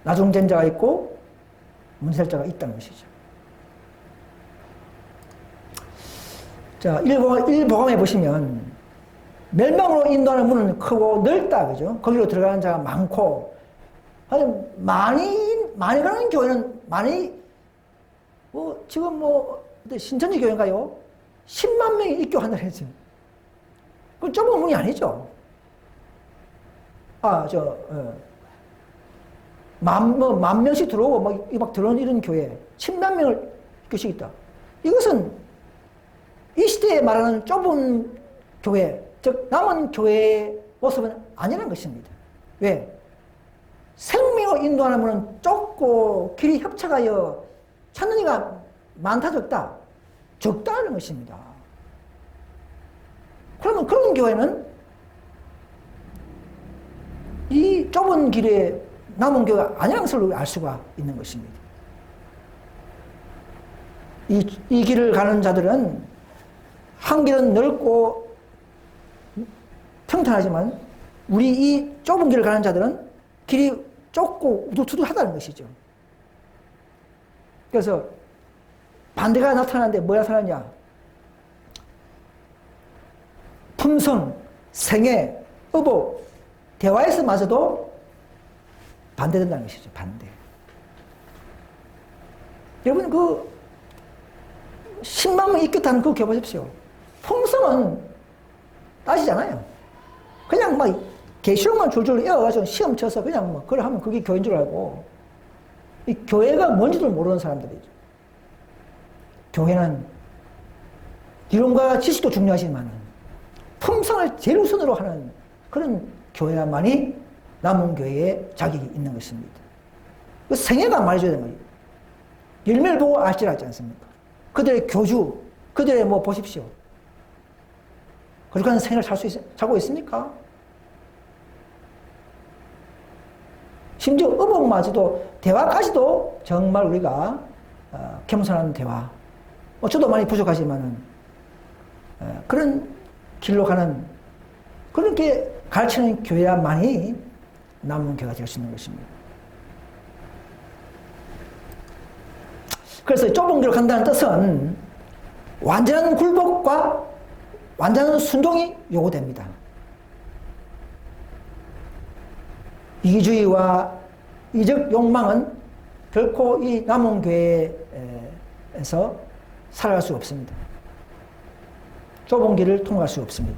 나중된 자가 있고 문셀 자가 있다는 것이죠. 자, 1복음에 보시면 멸망으로 인도하는 문은 크고 넓다, 그죠? 거기로 들어가는 자가 많고, 많이 가는 교회는 지금 신천지 교회인가요? 10만 명이 입교한다 했죠. 그건 좁은 문이 아니죠. 만 명씩 들어오고 막 들어오는 이런 교회, 10만 명을 입교씩 있다. 이것은 이 시대에 말하는 좁은 교회, 즉 남은 교회의 모습은 아니라는 것입니다. 왜? 생명으로 인도하는 문은 좁고 길이 협착하여 찾는 이가 많다 적다? 적다는 것입니다. 그러면 그런 교회는 이 좁은 길에 남은 교회가 아니라는 것을 알 수가 있는 것입니다. 이 길을 가는 자들은 한 길은 넓고 평탄하지만 우리 이 좁은 길을 가는 자들은 길이 좁고 우두투두하다는 것이죠. 그래서 반대가 나타나는데 뭐가 나타나냐? 품성, 생애, 의복, 대화에서마저도 반대된다는 것이죠. 반대. 여러분 그 10만 명 있겠다는 그거 껴보십시오. 품성은 따지잖아요. 그냥 막 계시록만 줄줄 외워가지고 시험 쳐서 그냥 뭐 그걸 하면 그게 교회인 줄 알고 이 교회가 뭔지도 모르는 사람들이죠. 교회는 이론과 지식도 중요하지만 품성을 제일 우선으로 하는 그런 교회야만이 남은 교회에 자격이 있는 것입니다. 그 생애가 말해줘야 되는 거예요. 열매를 보고 알지라 하지 않습니까? 그들의 교주, 그들의 뭐 보십시오. 그렇게 하는 생애를 살고 있습니까? 심지어 의복마저도 대화까지도 정말 우리가 겸손한 대화. 저도 많이 부족하지만은 그런 길로 가는 그렇게 가르치는 교회야만이 남은 교회가 될 수 있는 것입니다. 그래서 좁은 길로 간다는 뜻은 완전한 굴복과 완전한 순종이 요구됩니다. 이기주의와 이적 욕망은 결코 이 남은 교회에서 살아갈 수 없습니다. 좁은 길을 통과할 수 없습니다.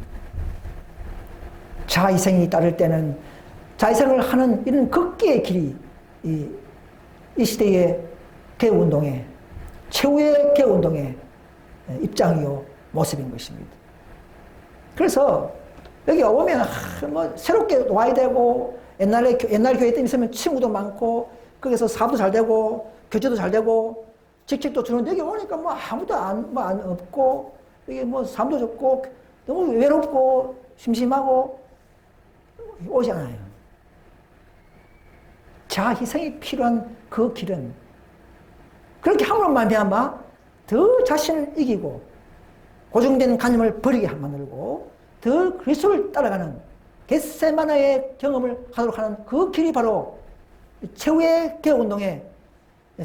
자희생이 따를 때는 자희생을 하는 이런 극기의 길이 이 시대의 개혁운동의 최후의 개혁운동의 입장이요 모습인 것입니다. 그래서 여기 오면 뭐 새롭게 와야 되고 옛날 교회 때 있으면 친구도 많고 거기서 사업도 잘 되고 교제도 잘 되고 직책도 주는데 여기 오니까 뭐 아무도 안 없고 이게 뭐 삶도 좋고 너무 외롭고 심심하고 오잖아요. 자희생이 필요한 그 길은 그렇게 함으로 말미암아 더 자신을 이기고 고정된 관념을 버리게 만들고 더 그리스도를 따라가는 겟세마나의 경험을 하도록 하는 그 길이 바로 최후의 개혁운동의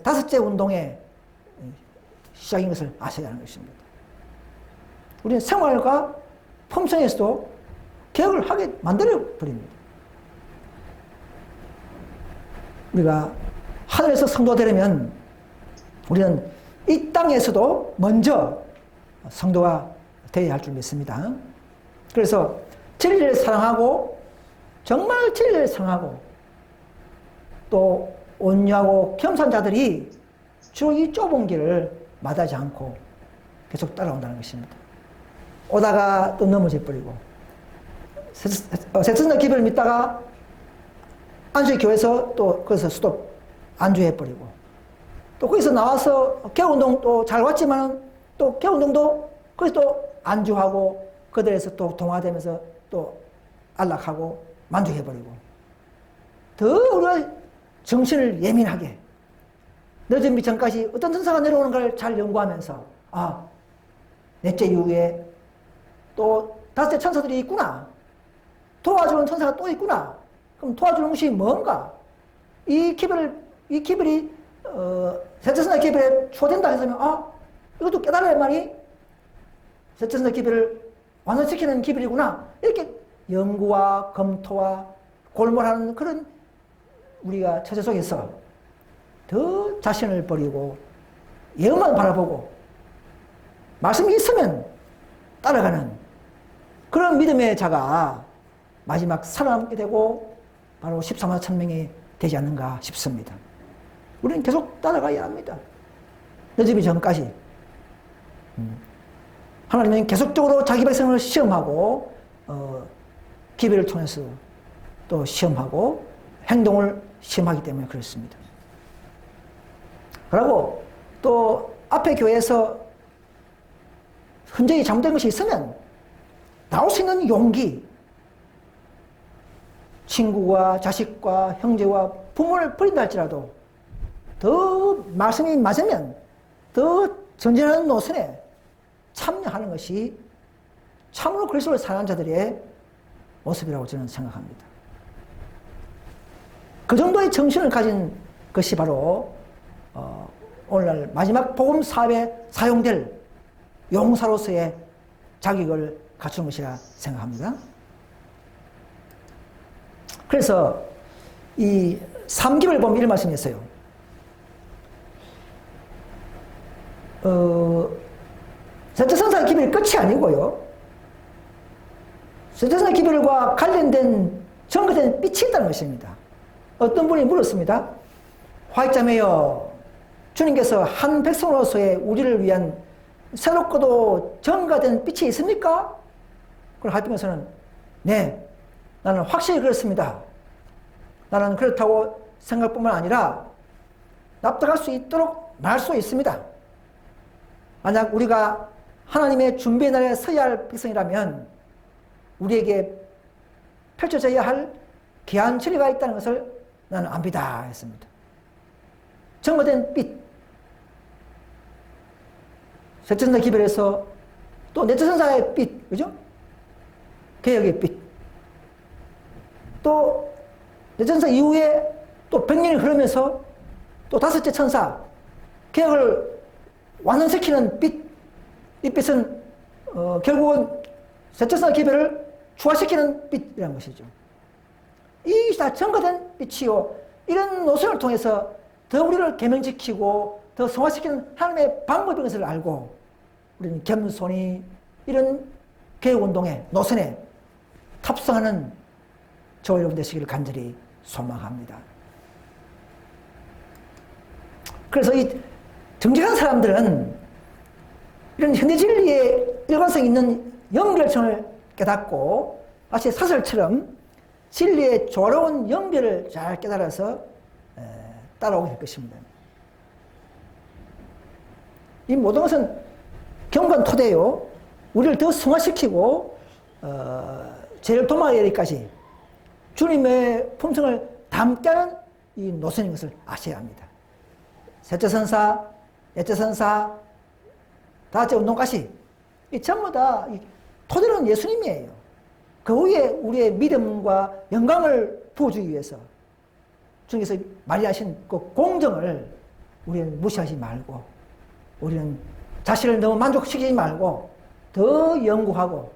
다섯째 운동의 시작인 것을 아셔야 하는 것입니다. 우리는 생활과 품성에서도 개혁을 하게 만들어버립니다. 우리가 하늘에서 성도가 되려면 우리는 이 땅에서도 먼저 성도가 되어야 할 줄 믿습니다. 그래서 진리를 사랑하고 정말 진리를 사랑하고 또 온유하고 겸손한 자들이 주로 이 좁은 길을 마다하지 않고 계속 따라온다는 것입니다. 오다가 또 넘어져 버리고 세트나 기별을 믿다가 안주의 교회에서 또 거기서 스톱 안주해 버리고 또 거기서 나와서 개운동 또 잘 왔지만 또 개운동도 거기서 또 안주하고 그들에서 또 동화되면서 또 안락하고 만족해 버리고 더 우리가 정신을 예민하게 늦은 미천까지 어떤 천사가 내려오는가를 잘 연구하면서 넷째 이후에 또 다섯째 천사들이 있구나. 도와주는 천사가 또 있구나. 그럼 도와주는 것이 뭔가? 이 기별이 셋째 천사 기별에 초된다 했으면 이것도 깨달아야 말이 셋째 천사 기별을 완성시키는 기별이구나. 이렇게 연구와 검토와 골몰하는 그런 우리가 처제 속에서 더 자신을 버리고 예언만 바라보고 말씀이 있으면 따라가는 그런 믿음의 자가 마지막 살아남게 되고 바로 14만 1,000명이 되지 않는가 싶습니다. 우리는 계속 따라가야 합니다. 늦음이 전까지. 하나님은 계속적으로 자기 백성을 시험하고 기별을 통해서 또 시험하고 행동을 시험하기 때문에 그렇습니다. 그리고 또 앞에 교회에서 흔적이 잘못된 것이 있으면 나올 수 있는 용기, 친구와 자식과 형제와 부모를 버린다 할지라도 더 말씀이 맞으면 더 전진하는 노선에 참여하는 것이 참으로 그리스도를 사랑하는 자들의 모습이라고 저는 생각합니다. 그 정도의 정신을 가진 것이 바로 오늘날 마지막 복음 사업에 사용될 용사로서의 자격을 갖춘 것이라 생각합니다. 그래서 이 3기를 보면 이런 말씀이 있어요. 세차선사 기별이 끝이 아니고요. 세차선사 기별과 관련된 증거된 빛이 있다는 것입니다. 어떤 분이 물었습니다. 화이자매여, 주님께서 한 백성으로서의 우리를 위한 새롭고도 증거된 빛이 있습니까? 그걸 하면서는 네, 나는 확실히 그렇습니다. 나는 그렇다고 생각뿐만 아니라 납득할 수 있도록 말할 수 있습니다. 만약 우리가 하나님의 준비의 날에 서야 할 백성이라면 우리에게 펼쳐져야 할 귀한 진리가 있다는 것을 나는 압니다 했습니다. 증거된 빛, 세천사 기별에서 또 네처선사의 빛, 그죠? 개혁의 빛, 또 네처선사 이후에 또 100년이 흐르면서 또 다섯째 천사 개혁을 완성시키는 빛, 이 빛은 결국은 세천사 기별을 추가시키는 빛이라는 것이죠. 이 다 증거된 빛이요, 이런 노선을 통해서 더 우리를 계명지키고 더 성화시키는 하나님의 방법인 것을 알고 우리는 겸손히 이런 개혁운동의 노선에 탑승하는 저와 여러분 되시기를 간절히 소망합니다. 그래서 이 정직한 사람들은 이런 현대 진리의 일관성 있는 연결성을 깨닫고 마치 사설처럼 진리의 조화로운 연결을 잘 깨달아서 따라오게 될 것입니다. 이 모든 것은 경건 토대요, 우리를 더 승화시키고 죄를 도망하기 까지 주님의 품성을 담게 하는 이 노선인 것을 아셔야 합니다. 셋째 선사, 넷째 선사, 다섯째 운동가시, 이 전부 다 이 토대는 예수님이에요. 그 위에 우리의 믿음과 영광을 부어주기 위해서 주님께서 마련하신 그 공정을 우리는 무시하지 말고, 우리는 자신을 너무 만족시키지 말고 더 연구하고,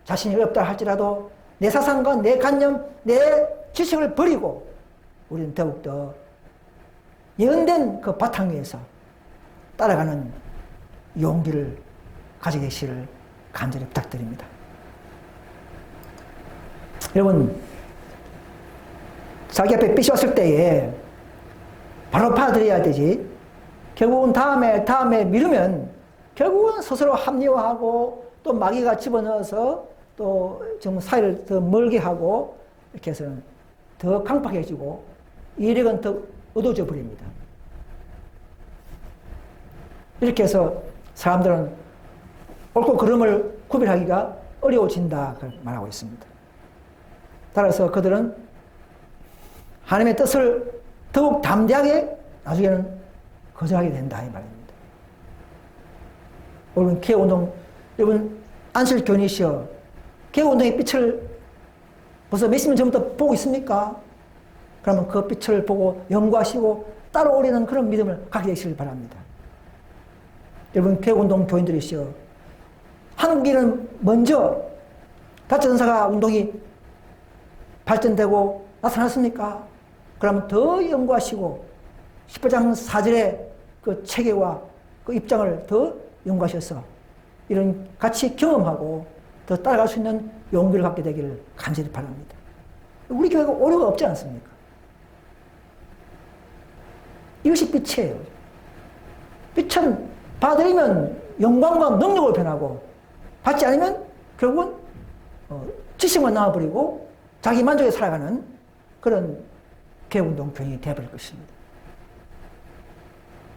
자신이 어렵다 할지라도 내 사상과 내 관념, 내 지식을 버리고 우리는 더욱더 예언된 그 바탕 위에서 따라가는 용기를 가지게 되시기를 간절히 부탁드립니다. 여러분, 자기 앞에 빚이 왔을 때에 바로 받아들여야 되지, 결국은 다음에 미루면 결국은 스스로 합리화하고 또 마귀가 집어넣어서 또 좀 사이를 더 멀게 하고 이렇게 해서는 더 강팍해지고 이력은 더 어두워져 버립니다. 이렇게 해서 사람들은 옳고 그름을 구별하기가 어려워진다 말하고 있습니다. 따라서 그들은 하나님의 뜻을 더욱 담대하게 나중에는 거절하게 된다 이 말입니다. 여러분, 개혁운동, 여러분 안실교인이시여, 개혁운동의 빛을 벌써 몇십 년 전부터 보고 있습니까? 그러면 그 빛을 보고 연구하시고 따라오려는 그런 믿음을 갖게 되시길 바랍니다. 여러분, 개혁운동 교인들이시여, 한국인은 먼저 다처전사가 운동이 발전되고 나타났습니까? 그러면 더 연구하시고 18장 4절의 그 체계와 그 입장을 더 연구하셔서 이런 같이 경험하고 더 따라갈 수 있는 용기를 갖게 되기를 간절히 바랍니다. 우리 교회가 오류가 없지 않습니까? 이것이 빛이에요. 빛은 받아들이면 영광과 능력으로 변하고, 받지 않으면 결국은 지식만 남아버리고 자기 만족에 살아가는 그런 개혁운동 교인이 되어버릴 것입니다.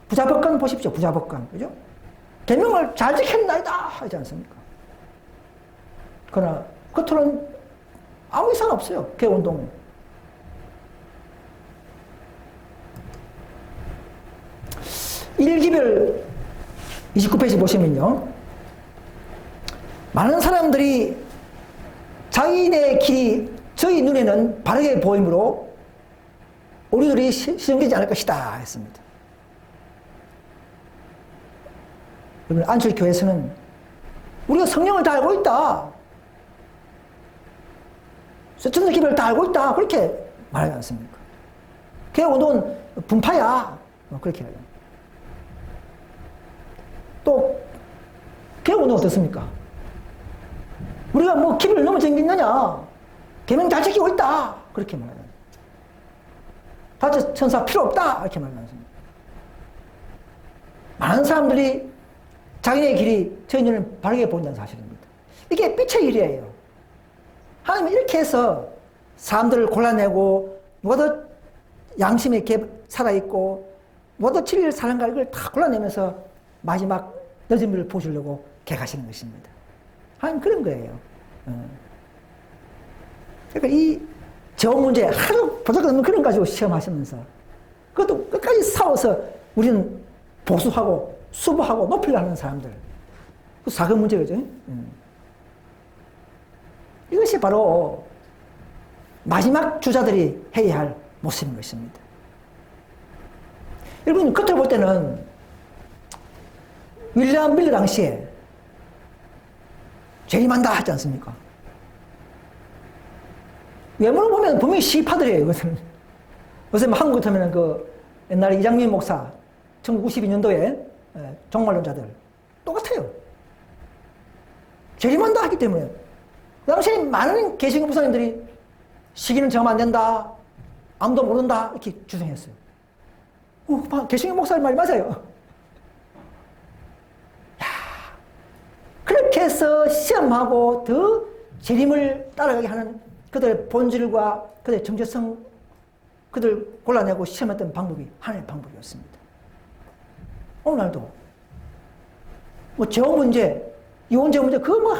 부자법관 보십시오. 부자법관, 그죠? 계명을 잘 지켰나이다 하지 않습니까? 그러나 겉으로는 아무 이상 없어요. 개혁운동. 1기별 29페이지 보시면요. 많은 사람들이 자기네 길이 저희 눈에는 바르게 보이므로 우리들이 시정되지 않을 것이다 했습니다. 여러분, 안철교회에서는 우리가 성령을 다 알고 있다. 전도 기별을 다 알고 있다. 그렇게 말하지 않습니까? 개혁운동은 분파야. 그렇게 해요. 또 개혁운동은 어떻습니까? 우리가 뭐 기별을 너무 챙겼느냐? 계명 잘 지키고 있다. 그렇게 말해요. 다섯 천사 필요 없다. 이렇게 말하지 않습니까? 많은 사람들이 자기네 길이 저희 눈을 바르게 보인다는 사실입니다. 이게 빛의 일이에요. 하나님은 이렇게 해서 사람들을 골라내고 누가 더 양심이 이렇게 살아있고 누가 더 진리를 사랑가 이걸 다 골라내면서 마지막 늦은 비를 보시려고 계획하시는 것입니다. 하나님 그런 거예요. 그러니까 이 재원 문제 하루 보잘것없는 그런 거 가지고 시험하시면서 그것도 끝까지 싸워서 우리는 보수하고 수부하고 높이려 하는 사람들. 그 사건 문제겠죠. 이것이 바로 마지막 주자들이 해야 할 모습인 것입니다. 여러분, 겉으로 볼 때는 윌리엄 밀러 당시에 재림한다 하지 않습니까? 외모로 보면 분명히 시파들이에요, 이것은. 요새 한국 같으면 그 옛날에 이장민 목사, 1992년도에 종말론자들 똑같아요. 재림한다 하기 때문에. 그 당시에 많은 개신교 목사님들이 시기는 정하면 안 된다, 아무도 모른다, 이렇게 주장했어요. 개신교 목사님 말이 맞아요. 야, 그렇게 해서 시험하고 더 재림을 따라가게 하는 그들의 본질과 그들의 정체성, 그들 골라내고 시험했던 방법이 하나님의 방법이었습니다. 오늘날도 뭐 재혼 문제, 이혼제 문제, 그거 뭐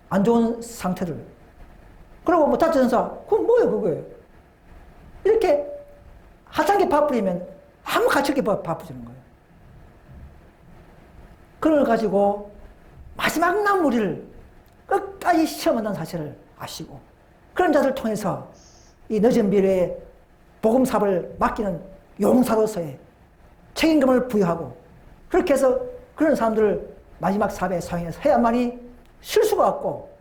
안 좋은 상태들, 그리고 뭐 다처전사, 그건 뭐예요, 그거예요? 이렇게 하찮게 바쁘리면 아무 가치 없게 바쁘지는 거예요. 그걸 가지고 마지막 남은 우리를 끝까지 시험한다는 사실을 아시고, 그런 자들을 통해서 이 늦은 미래에 복음사업을 맡기는 용사로서의 책임감을 부여하고, 그렇게 해서 그런 사람들을 마지막 사업에 사용해서 해야만이 실수가 없고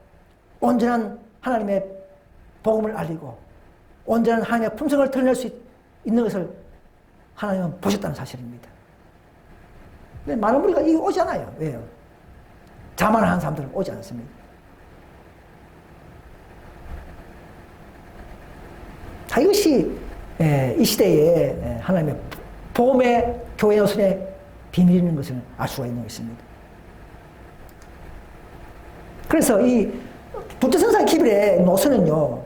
온전한 하나님의 복음을 알리고 온전한 하나님의 품성을 드러낼 수 있는 것을 하나님은 보셨다는 사실입니다. 근데 많은 우리가 이게 오지 않아요. 왜요? 자만한 사람들은 오지 않습니다. 자, 이것이 이 시대에 하나님의 복음의 교회 노선의 비밀인 것을 알 수가 있는 것입니다. 그래서 이 부처선사의 기별의 노선은요,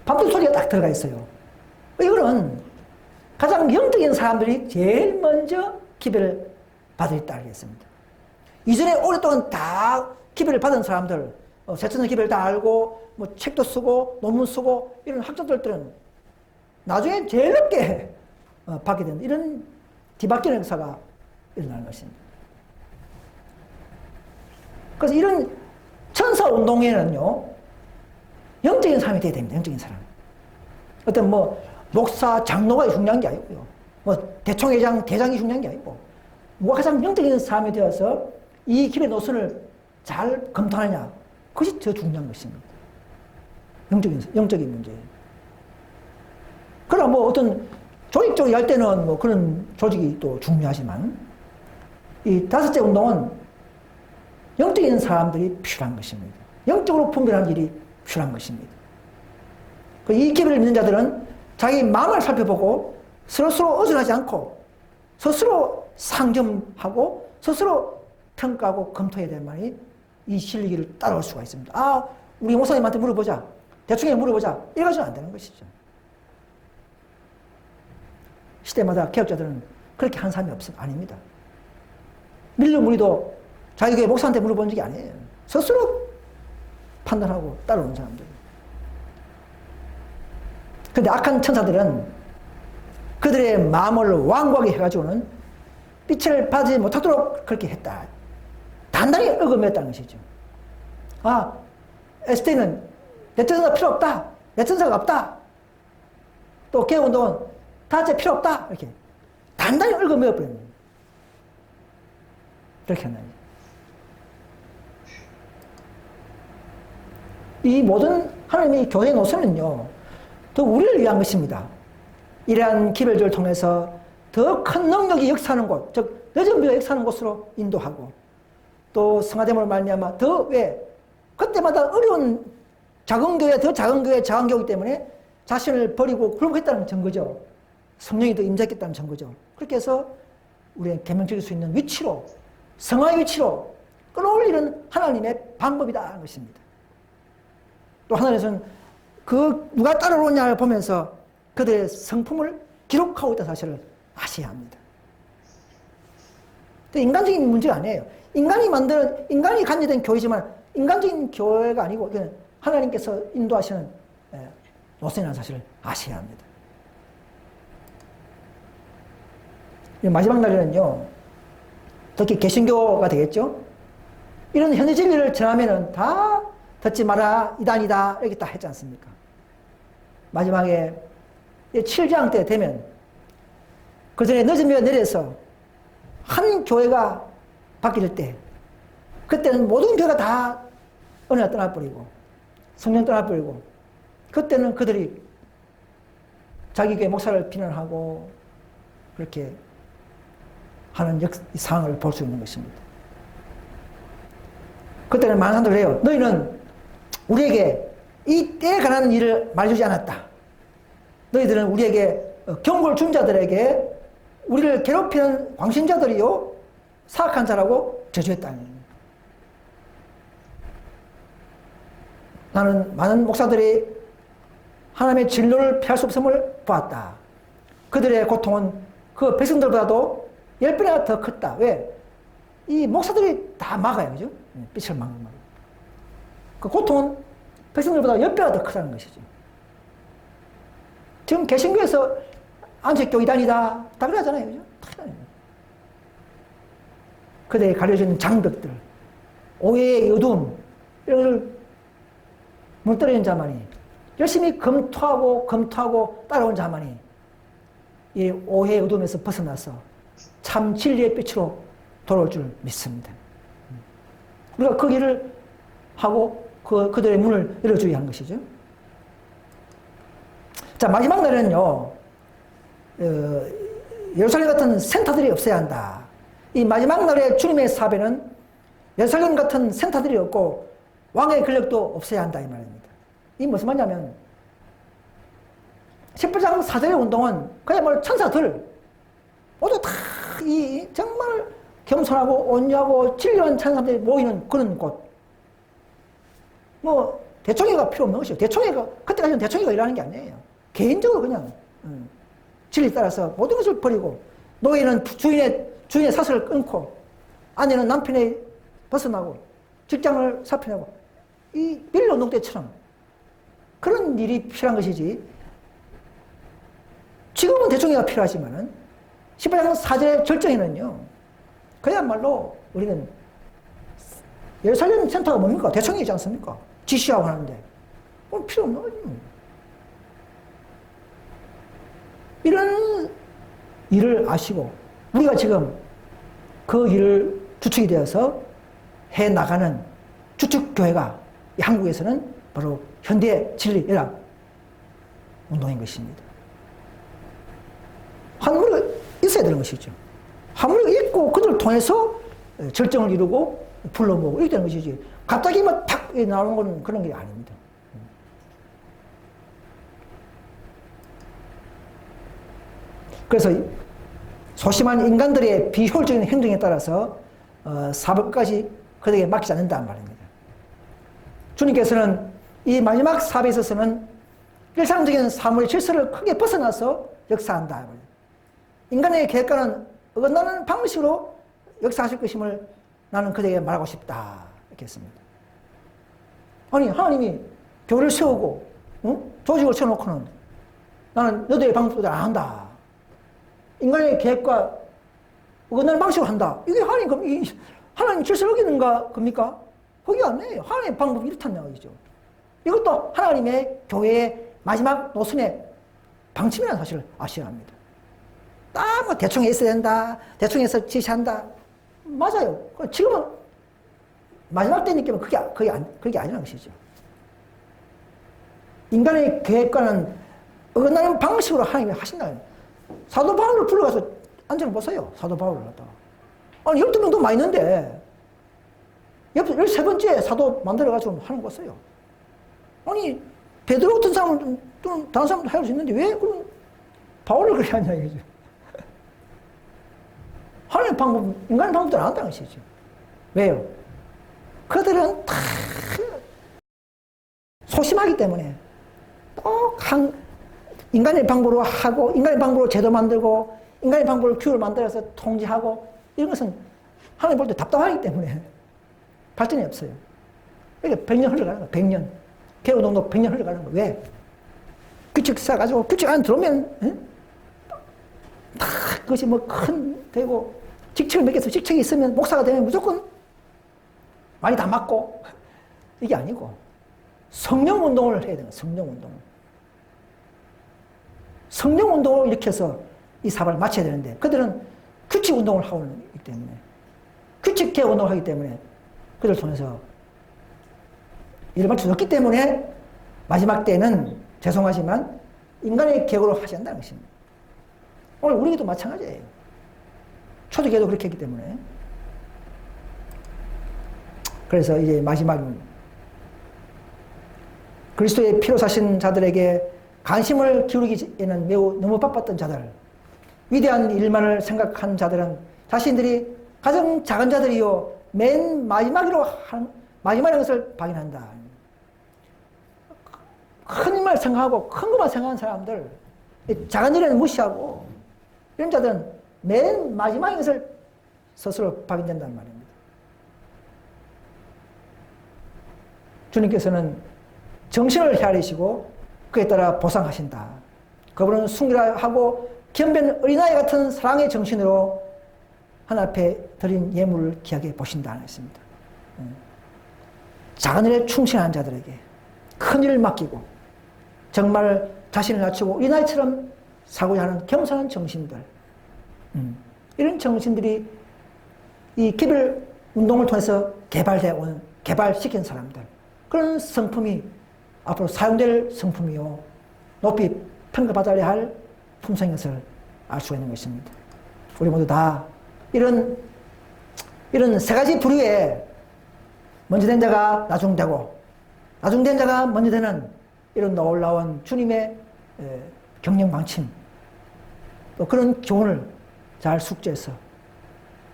밤도 소리가 딱 들어가 있어요. 이거는 가장 영적인 사람들이 제일 먼저 기별을 받을 때 알겠습니다. 이전에 오랫동안 다 기별을 받은 사람들, 세천의 기별을 다 알고 뭐 책도 쓰고 논문 쓰고 이런 학자들은 나중에 제일 늦게 받게 되는 이런 뒤바뀌는 역사가 일어나는 것입니다. 그래서 이런 천사운동에는요, 영적인 사람이 돼야 됩니다. 영적인 사람. 어떤 뭐 목사, 장로가 중요한 게 아니고요, 뭐 대총회장, 대장이 중요한 게 아니고, 뭐 가장 영적인 사람이 되어서 이 길의 노선을 잘 검토하느냐, 그것이 더 중요한 것입니다. 영적인 문제예요. 그러나 뭐 어떤 조직적으로 할 때는 뭐 그런 조직이 또 중요하지만, 이 다섯째 운동은 영적인 사람들이 필요한 것입니다. 영적으로 분별하는 일이 필요한 것입니다. 이 기별을 믿는 자들은 자기 마음을 살펴보고 스스로 의존하지 않고 스스로 상점하고 스스로 평가하고 검토해야 될 말이 이 진리를 따라올 수가 있습니다. 아, 우리 목사님한테 물어보자, 대충에 물어보자, 이래가지고는 안 되는 것이죠. 시대마다 개혁자들은 그렇게 한 사람이 아닙니다. 밀러 무리도 자기 교회 목사한테 물어본 적이 아니에요. 스스로 판단하고 따라오는 사람들. 근데 악한 천사들은 그들의 마음을 완고하게 해가지고는 빛을 받지 못하도록 그렇게 했다. 단단히 얽어맸다는 것이죠. 아, 에스테는 대천사가 필요 없다. 대천사가 없다. 또 개운동은 다제 필요 없다. 이렇게 단단히 얽어매어버리는 거예요. 그렇게 한다. 이 모든 하나님의 교회 노선은요, 더 우리를 위한 것입니다. 이러한 기별들을 통해서 더 큰 능력이 역사하는 곳, 즉 늦은 비가 역사하는 곳으로 인도하고, 또 성화됨을 말미암아 더 왜 그때마다 어려운 작은 교회, 더 작은 교회, 작은 교회이기 때문에 자신을 버리고 굴복했다는 증거죠. 성령이 더 임재했다는 증거죠. 그렇게 해서 우리의 계명지킬 수 있는 위치로, 성화의 위치로 끌어올리는 하나님의 방법이다 하는 것입니다. 또 하나님께서는 그 누가 따라오냐를 보면서 그들의 성품을 기록하고 있다는 사실을 아셔야 합니다. 인간적인 문제가 아니에요. 인간이 관여된 교회지만 인간적인 교회가 아니고 하나님께서 인도하시는 노선이라는 사실을 아셔야 합니다. 마지막 날에는요, 특히 개신교가 되겠죠. 이런 현재 진리를 전하면은 다 듣지 마라, 이단이다 이렇게 다 했지 않습니까? 마지막에 7장 때 되면 그 전에 늦은 비가 내려서 한 교회가 바뀔 때, 그때는 모든 교회가 다 은혜가 떠나버리고 성령 떠나버리고, 그때는 그들이 자기 교회 목사를 비난하고 그렇게 하는 상황을 볼 수 있는 것입니다. 그때는 많은 사람들이 해요. 너희는 우리에게 이 때에 관한 일을 말해주지 않았다. 너희들은 우리에게 경고를 준 자들에게 우리를 괴롭히는 광신자들이요 사악한 자라고 저주했다. 나는 많은 목사들이 하나님의 진노를 피할 수 없음을 보았다. 그들의 고통은 그 백성들보다도 10배나 더 컸다. 왜? 이 목사들이 다 막아요. 그죠? 빛을 막는 말. 그 고통은 백성들보다 10배가 더 크다는 것이죠. 지금 개신교에서 안식교 이단이다. 다 그러잖아요. 그죠? 그들이 가려진 장벽들, 오해의 어두움, 이런 것을 물들이는 자만이, 열심히 검토하고 따라온 자만이 이 오해의 어두움에서 벗어나서 참 진리의 빛으로 돌아올 줄 믿습니다. 우리가 그 일을 하고 그들의 문을 열어줘야 하는 것이죠. 자, 마지막 날에는요, 예루살렘 같은 센터들이 없어야 한다. 이 마지막 날에 주님의 사배는 예루살렘 같은 센터들이 없고 왕의 권력도 없어야 한다 이 말입니다. 이 무슨 말이냐면 10부장 사절의 운동은 그야말로 천사들 모두 다 이 정말 겸손하고 온유하고 진리한 천사들이 모이는 그런 곳. 뭐 대총회가 필요 없는 것이죠. 대총회가 그때까지는 대총회가 일하는 게 아니에요. 개인적으로 그냥 진리 따라서 모든 것을 버리고, 노예는 주인의 사슬을 끊고, 아내는 남편의 벗어나고, 직장을 사표내고, 이 밀로운동 때처럼 그런 일이 필요한 것이지. 지금은 대총회가 필요하지만은 15장 4절의 절정에는요, 그야말로 우리는 예루살렘 센터가 뭡니까? 대총회이지 않습니까? 지시하고 하는데 그건 필요 없는 거죠. 이런 일을 아시고 우리가 지금 그 일을 주축이 되어서 해나가는 주축교회가 한국에서는 바로 현대 진리연합 운동인 것입니다. 한무리가 있어야 되는 것이죠. 한무리가 있고 그들을 통해서 절정을 이루고 불러모으고 이렇게 되는 것이지, 갑자기 막 탁 나오는 건 그런 게 아닙니다. 그래서 소심한 인간들의 비효율적인 행동에 따라서 사법까지 그들에게 맡기지 않는다는 말입니다. 주님께서는 이 마지막 사업에 있어서는 일상적인 사물의 질서를 크게 벗어나서 역사한다. 인간의 계획과는 어긋나는 방식으로 역사하실 것임을 나는 그들에게 말하고 싶다. 이렇게 했습니다. 아니, 하나님이 교회를 세우고 조직을 세워놓고는 나는 너희의 방법대로 안 한다. 인간의 계획과 어긋나는 방식으로 한다. 이게 하나님 질서를 어기는가 겁니까? 그게 아니에요. 하나님의 방법이 이렇다는 얘기죠. 이것도 하나님의 교회의 마지막 노선의 방침이라는 사실을 아셔야 합니다. 딱 뭐 대충 있어야 된다. 대충 해서 지시한다. 맞아요. 지금은 마지막 때니까 그게 아니라는 것이죠. 인간의 계획과는 어긋나는 방식으로 하나님이 하신다. 사도 바울을 불러가서 앉아보세요. 사도 바울을 갖다가. 아니, 12명도 많이 있는데, 13번째 사도 만들어가지고 하는 거 써요. 아니, 베드로 같은 사람은, 또는 다른 사람도 할 수 있는데, 왜 그럼 바울을 그렇게 하냐, 이거죠. 하나님 방법, 인간의 방법대로 안 한다는 것이죠. 왜요? 그들은 다 소심하기 때문에, 인간의 방법으로 하고, 인간의 방법으로 제도 만들고, 인간의 방법으로 규율을 만들어서 통제하고, 이런 것은 하나님 볼 때 답답하기 때문에 발전이 없어요. 이게 100년 흘러가는 거야, 100년. 개우동도 100년 흘러가는 거야. 왜? 규칙 써가지고, 규칙 안에 들어오면, 다 그것이 뭐 되고, 직책을 맡겨서 직책이 있으면 목사가 되면 무조건 많이 다 맞고, 이게 아니고, 성령 운동을 해야 돼요, 성령 운동을. 성령 운동을 일으켜서 이 사업을 마쳐야 되는데, 그들은 규칙 운동을 하고 있기 때문에, 규칙 개혁 운동을 하기 때문에, 그들을 통해서 일을 맞춰줬기 때문에, 마지막 때는 죄송하지만, 인간의 계획으로 하지 않는다는 것입니다. 오늘 우리도 마찬가지예요. 초대교회도 그렇게 했기 때문에. 그래서 이제 마지막은, 그리스도의 피로 사신 자들에게 관심을 기울이기에는 매우 너무 바빴던 자들, 위대한 일만을 생각한 자들은 자신들이 가장 작은 자들이요 맨 마지막이라는 것을 발견한다. 큰 일만 생각하고 큰 것만 생각하는 사람들, 작은 일에는 무시하고 이런 자들은 맨 마지막인 것을 스스로 발견된다는 말입니다. 주님께서는 정신을 헤아리시고 그에 따라 보상하신다. 그분은 순결하고 겸비한 어린아이 같은 사랑의 정신으로 하나님 앞에 드린 예물을 귀하게 보신다는 것입니다. 작은 일에 충실한 자들에게 큰 일을 맡기고 정말 자신을 낮추고 어린아이처럼 살고자 하는 겸손한 정신들, 이런 정신들이 이 개별 운동을 통해서 개발시킨 사람들, 그런 성품이 앞으로 사용될 성품이요 높이 평가받아야 할 품성인 것을 알 수가 있는 것입니다. 우리 모두 다 이런 세 가지 부류에 먼저 된 자가 나중되고 나중된 자가 먼저 되는 이런 놀라운 주님의 경영 방침, 또 그런 교훈을 잘 숙지해서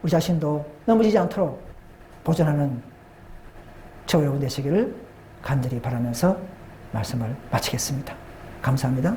우리 자신도 넘어지지 않도록 보존하는 저 여러분 되시기를 간절히 바라면서 말씀을 마치겠습니다. 감사합니다.